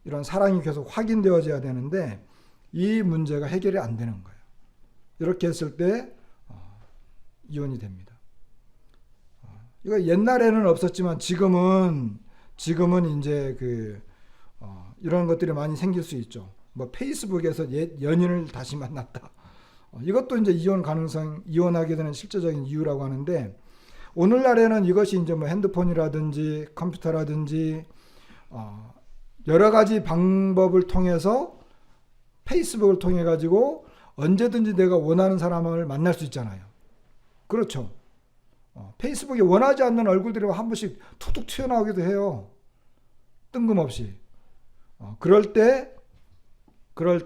이런 사랑이 계속 확인되어져야 되는데, 이 문제가 해결이 안 되는 거예요. 이렇게 했을 때 이혼이 됩니다. 이거 옛날에는 없었지만 지금은 이제 이런 것들이 많이 생길 수 있죠. 뭐 페이스북에서 옛 연인을 다시 만났다. 이것도 이제 이혼하게 되는 실제적인 이유라고 하는데, 오늘날에는 이것이 이제 뭐 핸드폰이라든지 컴퓨터라든지 여러 가지 방법을 통해서, 페이스북을 통해 가지고 언제든지 내가 원하는 사람을 만날 수 있잖아요. 그렇죠. 페이스북에 원하지 않는 얼굴들이 한 번씩 툭툭 튀어나오기도 해요. 뜬금없이. 그럴 때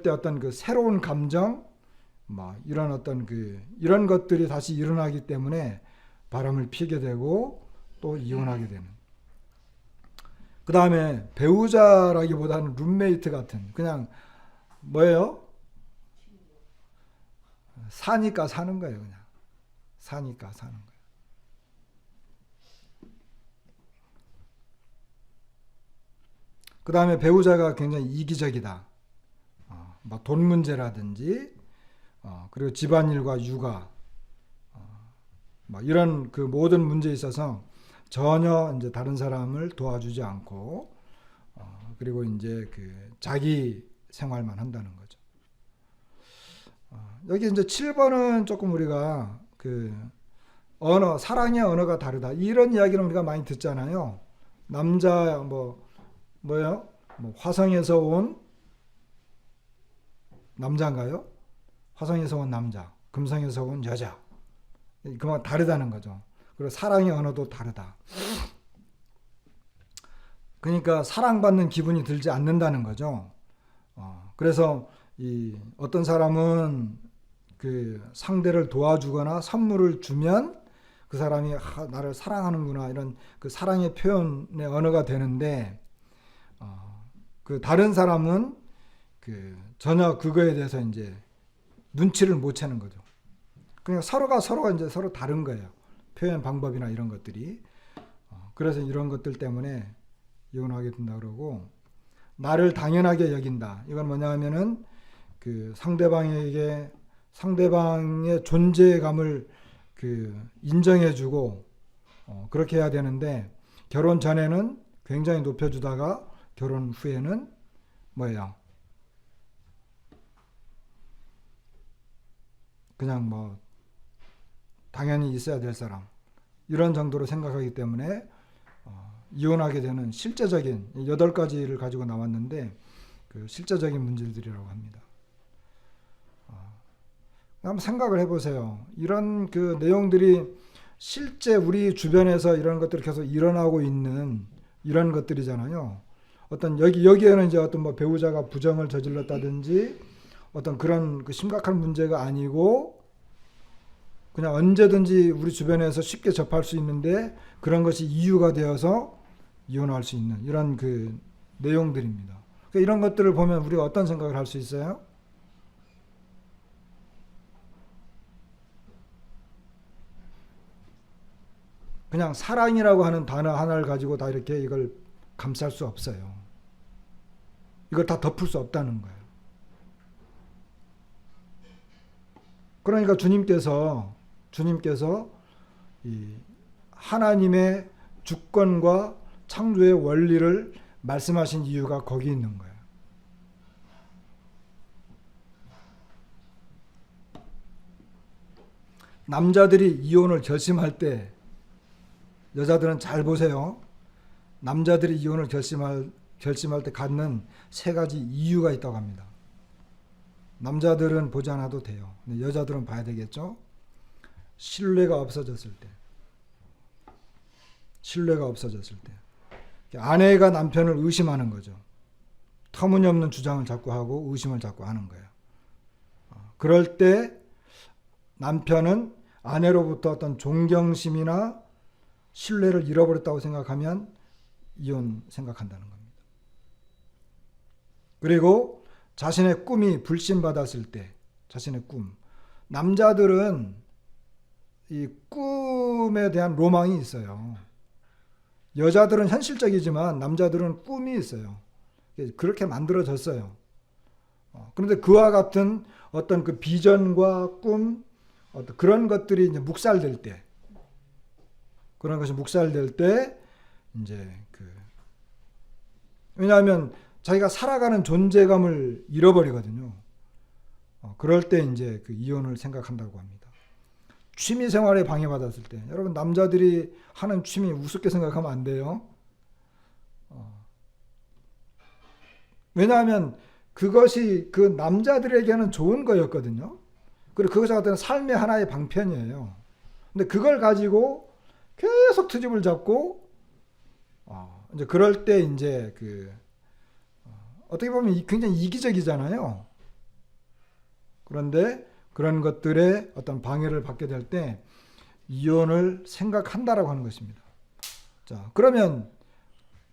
어떤 새로운 감정, 이런 어떤 이런 것들이 다시 일어나기 때문에 바람을 피게 되고 또 이혼하게 되는. 그 다음에 배우자라기보다는 룸메이트 같은, 그냥 뭐예요? 사니까 사는 거예요. 그냥 사니까 사는 거예요. 그 다음에 배우자가 굉장히 이기적이다. 뭐 돈 문제라든지, 그리고 집안일과 육아, 뭐 이런 그 모든 문제에 있어서 전혀 이제 다른 사람을 도와주지 않고, 그리고 이제 그 자기 생활만 한다는 거죠. 여기 이제 7번은 조금 우리가 그 언어, 사랑의 언어가 다르다. 이런 이야기를 우리가 많이 듣잖아요. 남자 뭐요? 뭐 화성에서 온 남자인가요? 화성에서 온 남자, 금성에서 온 여자. 그만 다르다는 거죠. 그리고 사랑의 언어도 다르다. 그러니까 사랑받는 기분이 들지 않는다는 거죠. 그래서 어떤 사람은 그 상대를 도와주거나 선물을 주면 그 사람이 나를 사랑하는구나 이런 그 사랑의 표현의 언어가 되는데, 그 다른 사람은 그 전혀 그거에 대해서 이제 눈치를 못 채는 거죠. 그러니까 서로가 이제 서로 다른 거예요. 표현 방법이나 이런 것들이. 그래서 이런 것들 때문에 이혼하게 된다 그러고, 나를 당연하게 여긴다. 이건 뭐냐 하면은 그 상대방의 존재감을 그 인정해주고, 그렇게 해야 되는데, 결혼 전에는 굉장히 높여주다가 결혼 후에는 뭐예요? 그냥 뭐 당연히 있어야 될 사람, 이런 정도로 생각하기 때문에 이혼하게 되는 실제적인 8가지를 가지고 나왔는데, 그 실제적인 문제들이라고 합니다. 한번 생각을 해보세요. 이런 그 내용들이 실제 우리 주변에서 이런 것들이 계속 일어나고 있는 이런 것들이잖아요. 어떤 여기에는 이제 어떤 뭐 배우자가 부정을 저질렀다든지 어떤 그런 그 심각한 문제가 아니고, 그냥 언제든지 우리 주변에서 쉽게 접할 수 있는데 그런 것이 이유가 되어서 이혼할 수 있는 이런 그 내용들입니다. 그러니까 이런 것들을 보면 우리가 어떤 생각을 할 수 있어요? 그냥 사랑이라고 하는 단어 하나를 가지고 다 이렇게 이걸 감쌀 수 없어요. 이걸 다 덮을 수 없다는 거예요. 그러니까 주님께서 이 하나님의 주권과 창조의 원리를 말씀하신 이유가 거기 있는 거예요. 남자들이 이혼을 결심할 때, 여자들은 잘 보세요. 남자들이 이혼을 결심할 때 갖는 3가지 이유가 있다고 합니다. 남자들은 보지 않아도 돼요. 근데 여자들은 봐야 되겠죠. 신뢰가 없어졌을 때, 아내가 남편을 의심하는 거죠. 터무니없는 주장을 자꾸 하고 의심을 자꾸 하는 거예요. 그럴 때 남편은 아내로부터 어떤 존경심이나 신뢰를 잃어버렸다고 생각하면 이혼 생각한다는 겁니다. 그리고 자신의 꿈이 불신받았을 때, 자신의 꿈. 남자들은 이 꿈에 대한 로망이 있어요. 여자들은 현실적이지만 남자들은 꿈이 있어요. 그렇게 만들어졌어요. 그런데 그와 같은 어떤 그 비전과 꿈, 어떤 그런 것들이 이제 묵살될 때, 그런 것이 묵살될 때, 이제 왜냐하면 자기가 살아가는 존재감을 잃어버리거든요. 그럴 때 이제 그 이혼을 생각한다고 합니다. 취미 생활에 방해받았을 때, 여러분 남자들이 하는 취미 우습게 생각하면 안 돼요. 왜냐하면 그것이 그 남자들에게는 좋은 거였거든요. 그리고 그것이 어떤 삶의 하나의 방편이에요. 근데 그걸 가지고 계속 트집을 잡고, 이제 그럴 때 이제 어떻게 보면 굉장히 이기적이잖아요. 그런데 그런 것들에 어떤 방해를 받게 될 때 이혼을 생각한다라고 하는 것입니다. 자, 그러면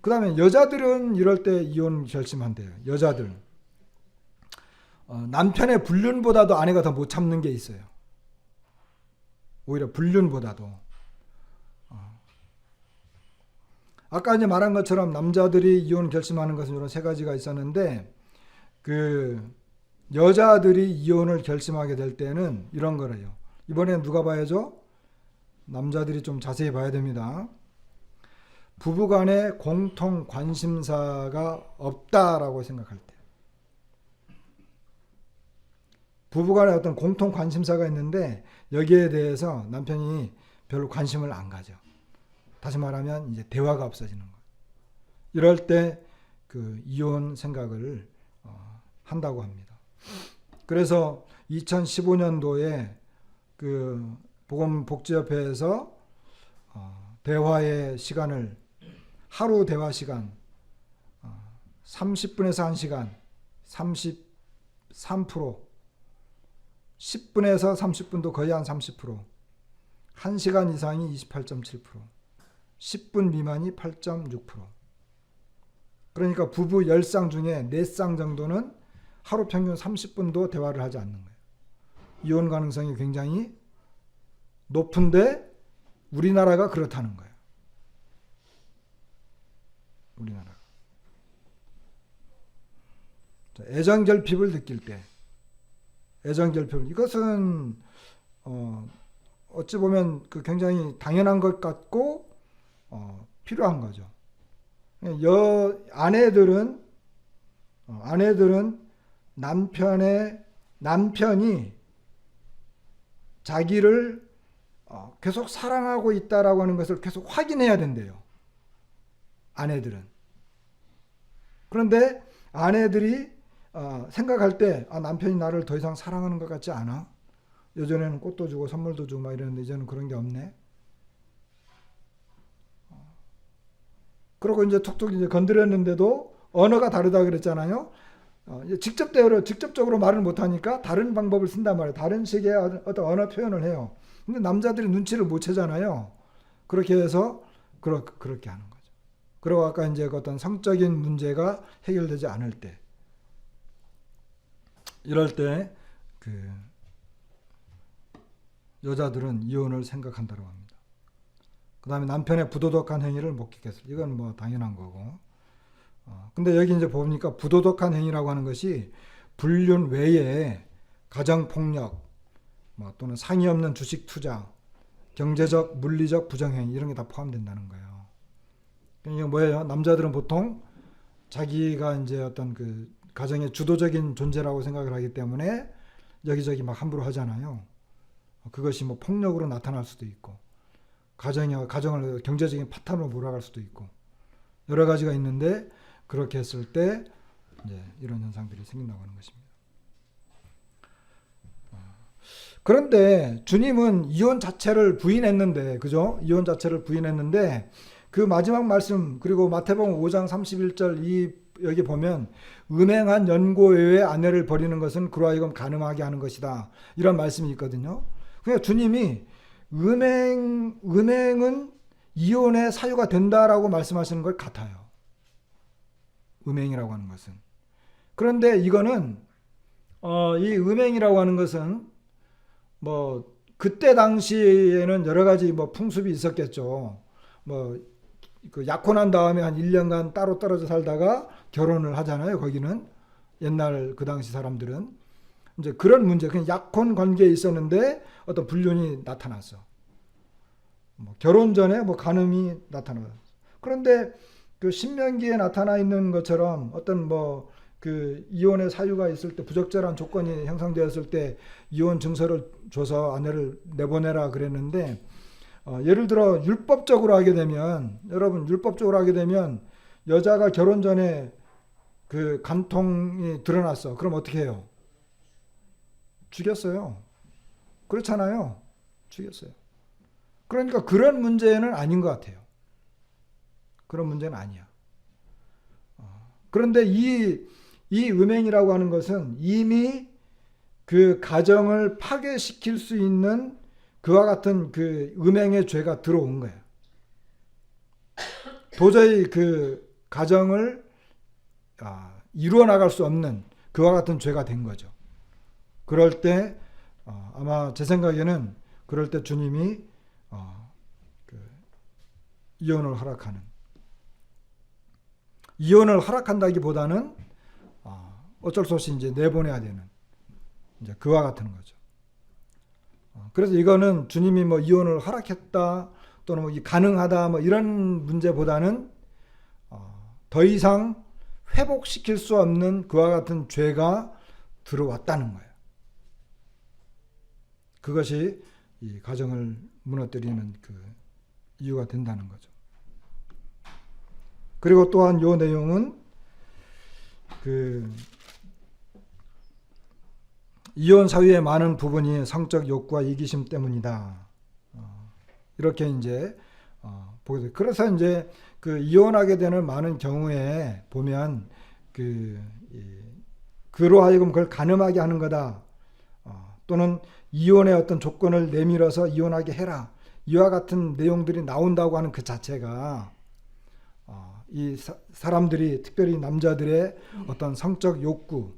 그 다음에 여자들은 이럴 때 이혼 결심한대요. 여자들. 남편의 불륜보다도 아내가 더 못 참는 게 있어요. 오히려 불륜보다도. 아까 이제 말한 것처럼 남자들이 이혼 결심하는 것은 이런 세 가지가 있었는데, 그 여자들이 이혼을 결심하게 될 때는 이런 거래요. 이번에는 누가 봐야죠? 남자들이 좀 자세히 봐야 됩니다. 부부간에 공통 관심사가 없다라고 생각할 때, 부부간에 어떤 공통 관심사가 있는데 여기에 대해서 남편이 별로 관심을 안 가져. 다시 말하면 이제 대화가 없어지는 거예요. 이럴 때 그 이혼 생각을 한다고 합니다. 그래서 2015년도에 그 보건복지협회에서 대화의 시간을, 하루 대화 시간 30분에서 1시간 33%, 10분에서 30분도 거의 한 30%, 1시간 이상이 28.7%, 10분 미만이 8.6%. 그러니까 부부 10쌍 중에 4쌍 정도는 하루 평균 30분도 대화를 하지 않는 거예요. 이혼 가능성이 굉장히 높은데 우리나라가 그렇다는 거예요. 우리나라가. 애정결핍을 느낄 때, 애정결핍, 이것은 어찌 보면 그 굉장히 당연한 것 같고 필요한 거죠. 아내들은 남편이 자기를 계속 사랑하고 있다라고 하는 것을 계속 확인해야 된대요. 아내들은. 그런데 아내들이 생각할 때 남편이 나를 더 이상 사랑하는 것 같지 않아? 예전에는 꽃도 주고 선물도 주고 막 이랬는데 이제는 그런 게 없네. 그러고 이제 툭툭 이제 건드렸는데도 언어가 다르다 그랬잖아요. 직접적으로 말을 못하니까 다른 방법을 쓴단 말이에요. 다른 식의 어떤 언어 표현을 해요. 근데 남자들이 눈치를 못 채잖아요. 그렇게 해서 그렇게 하는 거죠. 그리고 아까 이제 어떤 성적인 문제가 해결되지 않을 때, 이럴 때 그 여자들은 이혼을 생각한다고 합니다. 그 다음에 남편의 부도덕한 행위를 목격했을 때, 이건 뭐 당연한 거고. 근데 여기 이제 보니까 부도덕한 행위라고 하는 것이 불륜 외에 가정폭력, 또는 상의 없는 주식 투자, 경제적, 물리적 부정행위, 이런 게 다 포함된다는 거예요. 이게 뭐예요? 남자들은 보통 자기가 이제 어떤 그 가정의 주도적인 존재라고 생각을 하기 때문에 여기저기 막 함부로 하잖아요. 그것이 뭐 폭력으로 나타날 수도 있고, 가정을 경제적인 파탄으로 몰아갈 수도 있고, 여러 가지가 있는데, 그렇게 했을 때 이제 이런 현상들이 생긴다고 하는 것입니다. 그런데 주님은 이혼 자체를 부인했는데, 그죠? 이혼 자체를 부인했는데, 그 마지막 말씀, 그리고 마태복음 5장 31절 여기 보면 음행한 연고 외에 아내를 버리는 것은 그로 하여금 가늠하게 하는 것이다, 이런 말씀이 있거든요. 그러니까 주님이 음행은 이혼의 사유가 된다라고 말씀하시는 것 같아요. 음행이라고 하는 것은. 그런데 이거는 이 음행이라고 하는 것은 뭐 그때 당시에는 여러 가지 뭐 풍습이 있었겠죠. 뭐 그 약혼한 다음에 한 1년간 따로 떨어져 살다가 결혼을 하잖아요. 거기는 옛날 그 당시 사람들은 이제 그런 문제, 그냥 약혼 관계에 있었는데 어떤 불륜이 나타났어. 뭐 결혼 전에 뭐 간음이 나타났어. 그런데 그 신명기에 나타나 있는 것처럼 어떤 뭐 그 이혼의 사유가 있을 때, 부적절한 조건이 형성되었을 때 이혼 증서를 줘서 아내를 내보내라 그랬는데, 예를 들어 율법적으로 하게 되면, 여러분 율법적으로 하게 되면 여자가 결혼 전에 그 간통이 드러났어. 그럼 어떻게 해요? 죽였어요. 그렇잖아요. 죽였어요. 그러니까 그런 문제는 아닌 것 같아요. 그런 문제는 아니야. 그런데 이 음행이라고 하는 것은 이미 그 가정을 파괴시킬 수 있는 그와 같은 그 음행의 죄가 들어온 거예요. 도저히 그 가정을 이루어 나갈 수 없는 그와 같은 죄가 된 거죠. 그럴 때 아마 제 생각에는 그럴 때 주님이 이혼을 허락하는, 이혼을 허락한다기보다는 어쩔 수 없이 이제 내보내야 되는, 이제 그와 같은 거죠. 그래서 이거는 주님이 뭐 이혼을 허락했다 또는 뭐 가능하다 뭐 이런 문제보다는 더 이상 회복시킬 수 없는 그와 같은 죄가 들어왔다는 거예요. 그것이 이 가정을 무너뜨리는 그 이유가 된다는 거죠. 그리고 또한 이 내용은 그 이혼 사유의 많은 부분이 성적 욕구와 이기심 때문이다. 이렇게 이제 보게 돼요. 그래서 이제 그 이혼하게 되는 많은 경우에 보면 그로 하여금 그걸 가늠하게 하는 거다. 또는 이혼의 어떤 조건을 내밀어서 이혼하게 해라. 이와 같은 내용들이 나온다고 하는 그 자체가 이 사람들이 특별히 남자들의 어떤 성적 욕구,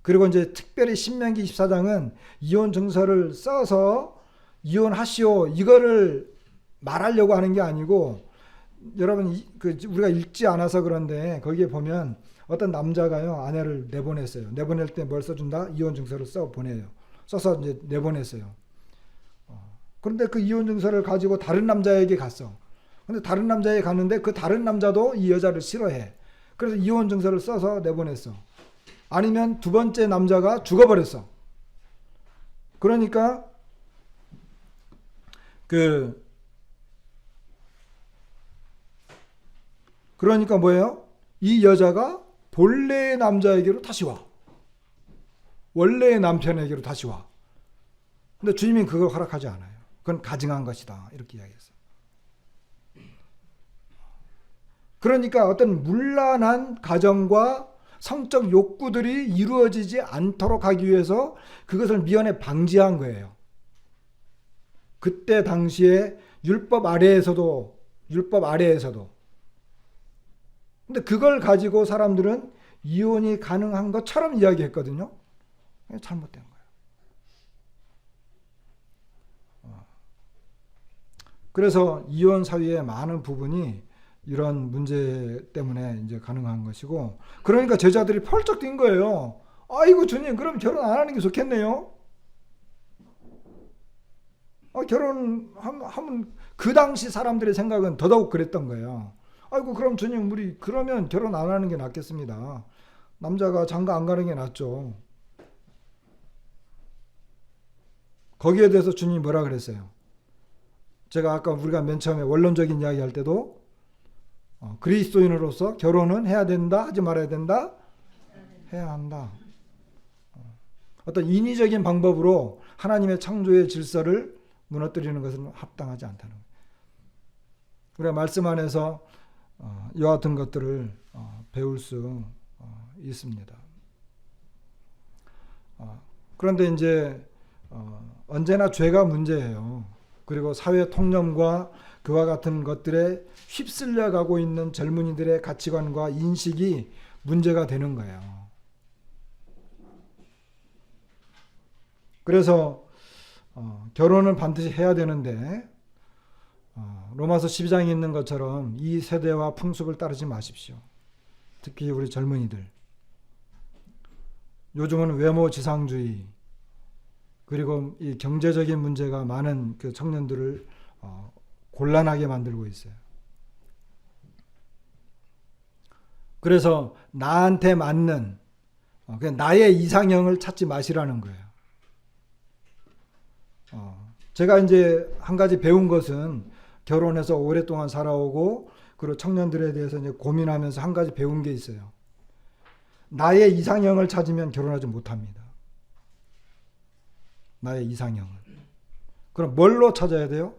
그리고 이제 특별히 신명기 24장은 이혼 증서를 써서 이혼하시오 이거를 말하려고 하는 게 아니고, 여러분 우리가 읽지 않아서 그런데 거기에 보면 어떤 남자가요 아내를 내보냈어요. 내보낼 때 뭘 써준다? 이혼 증서를 써 보내요. 써서 이제 내보냈어요. 그런데 그 이혼 증서를 가지고 다른 남자에게 갔어. 근데 다른 남자에게 갔는데 그 다른 남자도 이 여자를 싫어해. 그래서 이혼 증서를 써서 내보냈어. 아니면 두 번째 남자가 죽어버렸어. 그러니까 그러니까 뭐예요? 이 여자가 본래의 남자에게로 다시 와. 원래의 남편에게로 다시 와. 근데 주님이 그걸 허락하지 않아요. 그건 가증한 것이다. 이렇게 이야기했어요. 그러니까 어떤 문란한 가정과 성적 욕구들이 이루어지지 않도록 하기 위해서 그것을 미연에 방지한 거예요. 그때 당시에 율법 아래에서도. 근데 그걸 가지고 사람들은 이혼이 가능한 것처럼 이야기했거든요. 잘못된 거예요. 그래서 이혼 사유의 많은 부분이 이런 문제 때문에 이제 가능한 것이고, 그러니까 제자들이 펄쩍 뛴 거예요. 아이고 주님, 그럼 결혼 안 하는 게 좋겠네요. 결혼하면 그 당시 사람들의 생각은 더더욱 그랬던 거예요. 아이고 그럼 주님, 우리 그러면 결혼 안 하는 게 낫겠습니다. 남자가 장가 안 가는 게 낫죠. 거기에 대해서 주님이 뭐라 그랬어요? 제가 아까 우리가 맨 처음에 원론적인 이야기 할 때도 그리스도인으로서 결혼은 해야 된다, 하지 말아야 된다? 해야 한다. 어떤 인위적인 방법으로 하나님의 창조의 질서를 무너뜨리는 것은 합당하지 않다는 거예요. 우리가 말씀 안에서 이와 같은 것들을 배울 수 있습니다. 그런데 이제 언제나 죄가 문제예요. 그리고 사회 통념과 그와 같은 것들에 휩쓸려 가고 있는 젊은이들의 가치관과 인식이 문제가 되는 거예요. 그래서 결혼은 반드시 해야 되는데 로마서 12장에 있는 것처럼 이 세대와 풍습을 따르지 마십시오. 특히 우리 젊은이들. 요즘은 외모 지상주의, 그리고 이 경제적인 문제가 많은 그 청년들을 곤란하게 만들고 있어요. 그래서 나한테 맞는 그냥 나의 이상형을 찾지 마시라는 거예요. 제가 이제 한 가지 배운 것은, 결혼해서 오랫동안 살아오고 그리고 청년들에 대해서 이제 고민하면서 한 가지 배운 게 있어요. 나의 이상형을 찾으면 결혼하지 못합니다. 나의 이상형을. 그럼 뭘로 찾아야 돼요?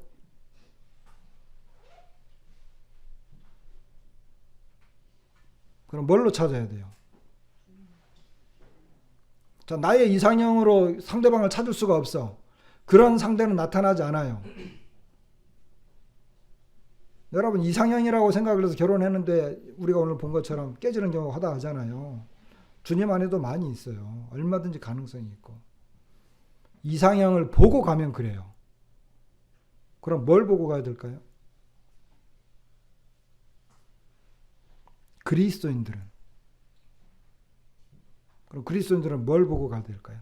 그럼 뭘로 찾아야 돼요? 자, 나의 이상형으로 상대방을 찾을 수가 없어. 그런 상대는 나타나지 않아요. 여러분, 이상형이라고 생각을 해서 결혼했는데 우리가 오늘 본 것처럼 깨지는 경우가 허다하잖아요. 주님 안에도 많이 있어요. 얼마든지 가능성이 있고. 이상형을 보고 가면 그래요. 그럼 뭘 보고 가야 될까요? 그리스도인들은. 그럼 그리스도인들은 뭘 보고 가야 될까요?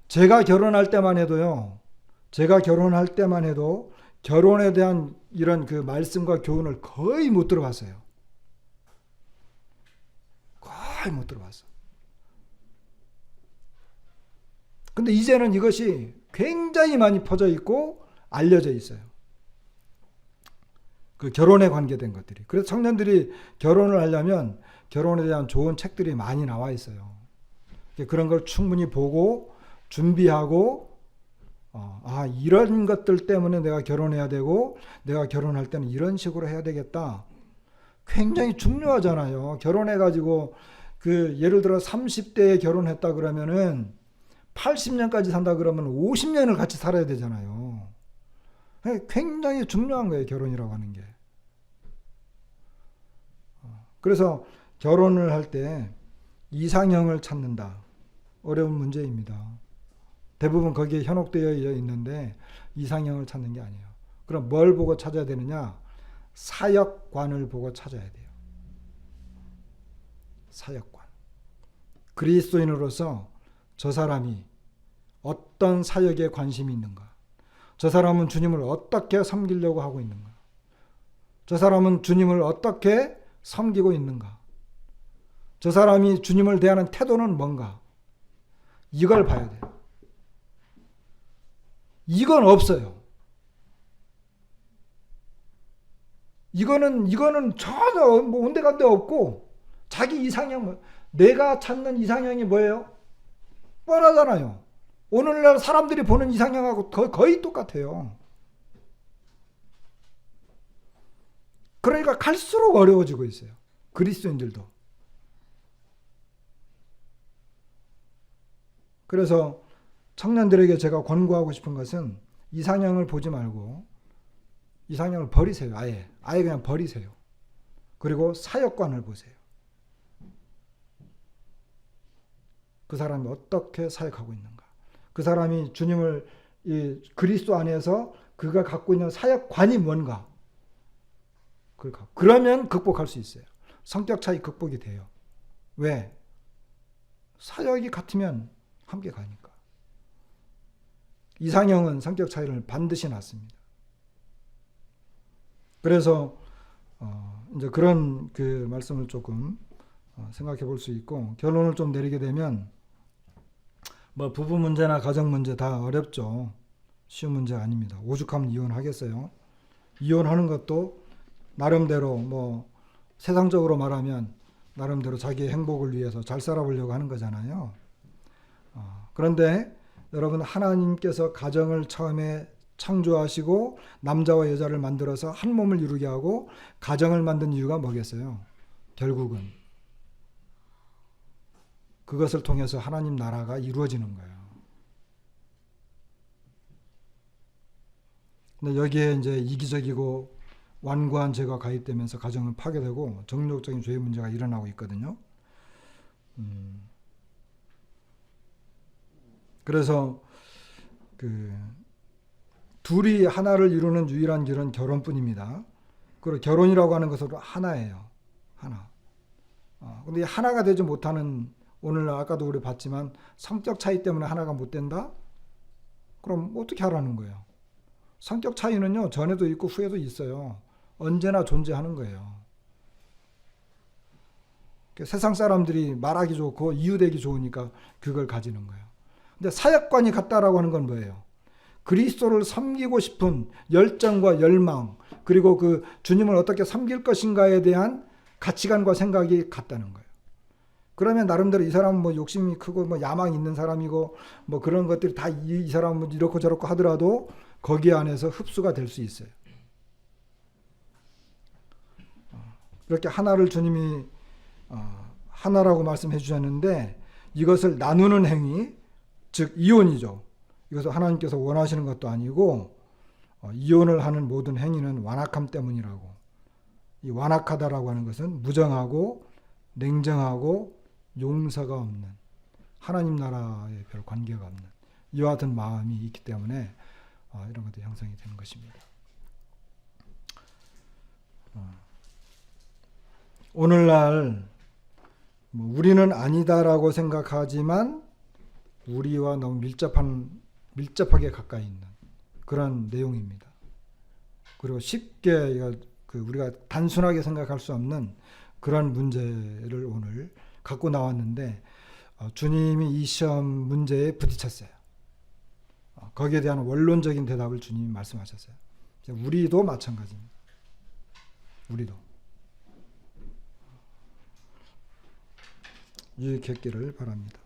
제가 결혼할 때만 해도요. 결혼에 대한 이런 그 말씀과 교훈을 거의 못 들어봤어요. 거의 못 들어봤어. 근데 이제는 이것이 굉장히 많이 퍼져 있고 알려져 있어요. 그 결혼에 관계된 것들이. 그래서 청년들이 결혼을 하려면 결혼에 대한 좋은 책들이 많이 나와 있어요. 그런 걸 충분히 보고 준비하고 이런 것들 때문에 내가 결혼해야 되고 내가 결혼할 때는 이런 식으로 해야 되겠다. 굉장히 중요하잖아요. 결혼해가지고 예를 들어 30대에 결혼했다 그러면은 80년까지 산다 그러면 50년을 같이 살아야 되잖아요. 굉장히 중요한 거예요. 결혼이라고 하는 게. 그래서 결혼을 할 때 이상형을 찾는다. 어려운 문제입니다. 대부분 거기에 현혹되어 있는데 이상형을 찾는 게 아니에요. 그럼 뭘 보고 찾아야 되느냐? 사역관을 보고 찾아야 돼요. 사역관. 그리스도인으로서 저 사람이 어떤 사역에 관심이 있는가? 저 사람은 주님을 어떻게 섬기려고 하고 있는가? 저 사람은 주님을 어떻게 섬기고 있는가? 저 사람이 주님을 대하는 태도는 뭔가? 이걸 봐야 돼요. 이건 없어요. 이거는 전혀 뭐 온데간데 없고 자기 이상형, 내가 찾는 이상형이 뭐예요? 뻔하잖아요. 오늘날 사람들이 보는 이상형하고 거의 똑같아요. 그러니까 갈수록 어려워지고 있어요. 그리스도인들도. 그래서 청년들에게 제가 권고하고 싶은 것은 이상형을 보지 말고 이상형을 버리세요. 아예 그냥 버리세요. 그리고 사역관을 보세요. 그 사람이 어떻게 사역하고 있는가? 그 사람이 주님을 그리스도 안에서 그가 갖고 있는 사역관이 뭔가? 그러면 극복할 수 있어요. 성격 차이 극복이 돼요. 왜? 사역이 같으면 함께 가니까. 이상형은 성격 차이를 반드시 낳습니다. 그래서 이제 그런 그 말씀을 조금 생각해 볼 수 있고, 결론을 좀 내리게 되면 뭐 부부 문제나 가정 문제 다 어렵죠. 쉬운 문제가 아닙니다. 오죽하면 이혼하겠어요. 이혼하는 것도 나름대로 뭐 세상적으로 말하면 나름대로 자기의 행복을 위해서 잘 살아보려고 하는 거잖아요. 그런데 여러분, 하나님께서 가정을 처음에 창조하시고 남자와 여자를 만들어서 한 몸을 이루게 하고 가정을 만든 이유가 뭐겠어요? 결국은 그것을 통해서 하나님 나라가 이루어지는 거예요. 근데 여기에 이제 이기적이고 완고한 죄가 가입되면서 가정은 파괴되고 정욕적인 죄의 문제가 일어나고 있거든요. 그래서 둘이 하나를 이루는 유일한 길은 결혼뿐입니다. 그리고 결혼이라고 하는 것은 하나예요. 하나. 근데 하나가 되지 못하는, 오늘 아까도 우리 봤지만 성격 차이 때문에 하나가 못 된다? 그럼 어떻게 하라는 거예요? 성격 차이는요, 전에도 있고 후에도 있어요. 언제나 존재하는 거예요. 세상 사람들이 말하기 좋고 이유되기 좋으니까 그걸 가지는 거예요. 근데 사역관이 같다라고 하는 건 뭐예요? 그리스도를 섬기고 싶은 열정과 열망, 그리고 그 주님을 어떻게 섬길 것인가에 대한 가치관과 생각이 같다는 거예요. 그러면 나름대로 이 사람은 뭐 욕심이 크고 뭐 야망이 있는 사람이고 뭐 그런 것들이 다 이 사람은 이렇고 저렇고 하더라도 거기 안에서 흡수가 될 수 있어요. 이렇게 하나를 주님이 하나라고 말씀해 주셨는데, 이것을 나누는 행위, 즉 이혼이죠. 이것을 하나님께서 원하시는 것도 아니고, 이혼을 하는 모든 행위는 완악함 때문이라고. 이 완악하다라고 하는 것은 무정하고 냉정하고 용서가 없는, 하나님 나라에 별 관계가 없는 이와 같은 마음이 있기 때문에 이런 것도 형성이 되는 것입니다. 오늘날 우리는 아니다라고 생각하지만 우리와 너무 밀접하게 가까이 있는 그런 내용입니다. 그리고 쉽게 우리가 단순하게 생각할 수 없는 그런 문제를 오늘 갖고 나왔는데 주님이 이 시험 문제에 부딪혔어요. 거기에 대한 원론적인 대답을 주님이 말씀하셨어요. 우리도 마찬가지입니다. 우리도 유익했기를 바랍니다.